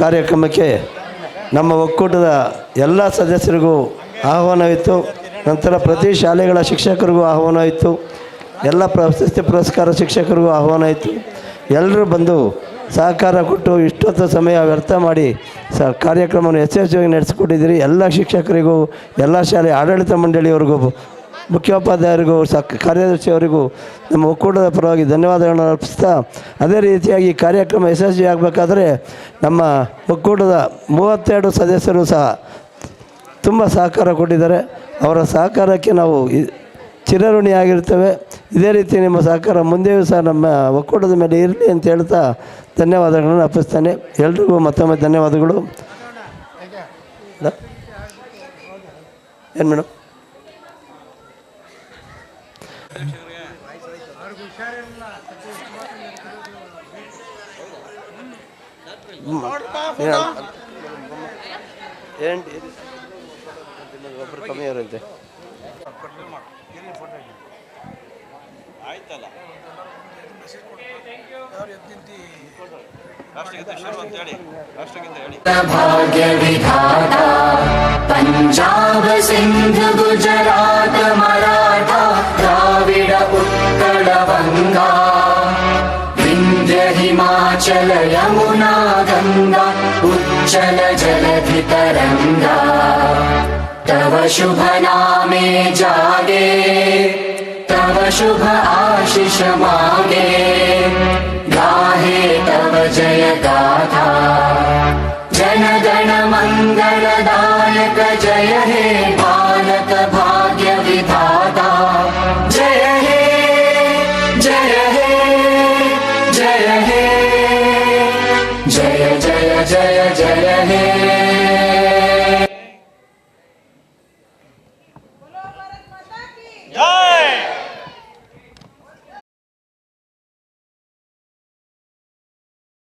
ಕಾರ್ಯಕ್ರಮಕ್ಕೆ ನಮ್ಮ ಒಕ್ಕೂಟದ ಎಲ್ಲ ಸದಸ್ಯರಿಗೂ ಆಹ್ವಾನವಿತ್ತು. ನಂತರ ಪ್ರತಿ ಶಾಲೆಗಳ ಶಿಕ್ಷಕರಿಗೂ ಆಹ್ವಾನವಿತ್ತು. ಎಲ್ಲ ಪ್ರಶಸ್ತಿ ಪುರಸ್ಕಾರ ಶಿಕ್ಷಕರಿಗೂ ಆಹ್ವಾನ ಇತ್ತು. ಎಲ್ಲರೂ ಬಂದು ಸಹಕಾರ ಕೊಟ್ಟು ಇಷ್ಟೊತ್ತು ಸಮಯ ವ್ಯರ್ಥ ಮಾಡಿ ಕಾರ್ಯಕ್ರಮವನ್ನು ಯಶಸ್ವಿಯಾಗಿ ನಡೆಸಿಕೊಟ್ಟಿದ್ದೀರಿ. ಎಲ್ಲ ಶಿಕ್ಷಕರಿಗೂ, ಎಲ್ಲ ಶಾಲೆ ಆಡಳಿತ ಮಂಡಳಿಯವರಿಗೂ, ಮುಖ್ಯೋಪಾಧ್ಯಾಯರಿಗೂ, ಕಾರ್ಯದರ್ಶಿಯವರಿಗೂ ನಮ್ಮ ಒಕ್ಕೂಟದ ಪರವಾಗಿ ಧನ್ಯವಾದಗಳನ್ನು ಅರ್ಪಿಸ್ತಾ, ಅದೇ ರೀತಿಯಾಗಿ ಈ ಕಾರ್ಯಕ್ರಮ ಯಶಸ್ವಿ ಆಗಬೇಕಾದ್ರೆ ನಮ್ಮ ಒಕ್ಕೂಟದ 32 ಸದಸ್ಯರು ಸಹ ತುಂಬ ಸಹಕಾರ ಕೊಟ್ಟಿದ್ದಾರೆ. ಅವರ ಸಹಕಾರಕ್ಕೆ ನಾವು ಚಿರಋಣಿಯಾಗಿರ್ತೇವೆ. ಇದೇ ರೀತಿ ನಿಮ್ಮ ಸಹಕಾರ ಮುಂದೆಯೂ ಸಹ ನಮ್ಮ ಒಕ್ಕೂಟದ ಮೇಲೆ ಇರಲಿ ಅಂತ ಹೇಳ್ತಾ ಧನ್ಯವಾದಗಳನ್ನು ಅರ್ಪಿಸ್ತೇನೆ. ಎಲ್ರಿಗೂ ಮತ್ತೊಮ್ಮೆ ಧನ್ಯವಾದಗಳು. ಏನು ಮೇಡಮ್? ಒಬ್ಬರು ಕಮ್ಮಿ ಇರುತ್ತೆ. ಭಾಗ್ಯ ವಿಧಾತ ಪಂಜಾಬ ಸಿಂಧ್ ಗುಜರಾತ ಮರಾಠ ದ್ರಾವಿಡ ಉತ್ಕಳ ಬಂಗಾ ವಿಂಧ್ಯ ಹಿಮಾಚಲ ಯಮುನಾ ಗಂಗಾ ಉಚ್ಚಲ ಜಲಧಿ ತರಂಗಾ तव शुभ नामे जागे तव शुभ आशीष मागे गाहे तव जय गाथा जन गण मंगलदायक जय हे भारत भाग्य विधाता जय हे जय हे जय हे जय जय जय जय हे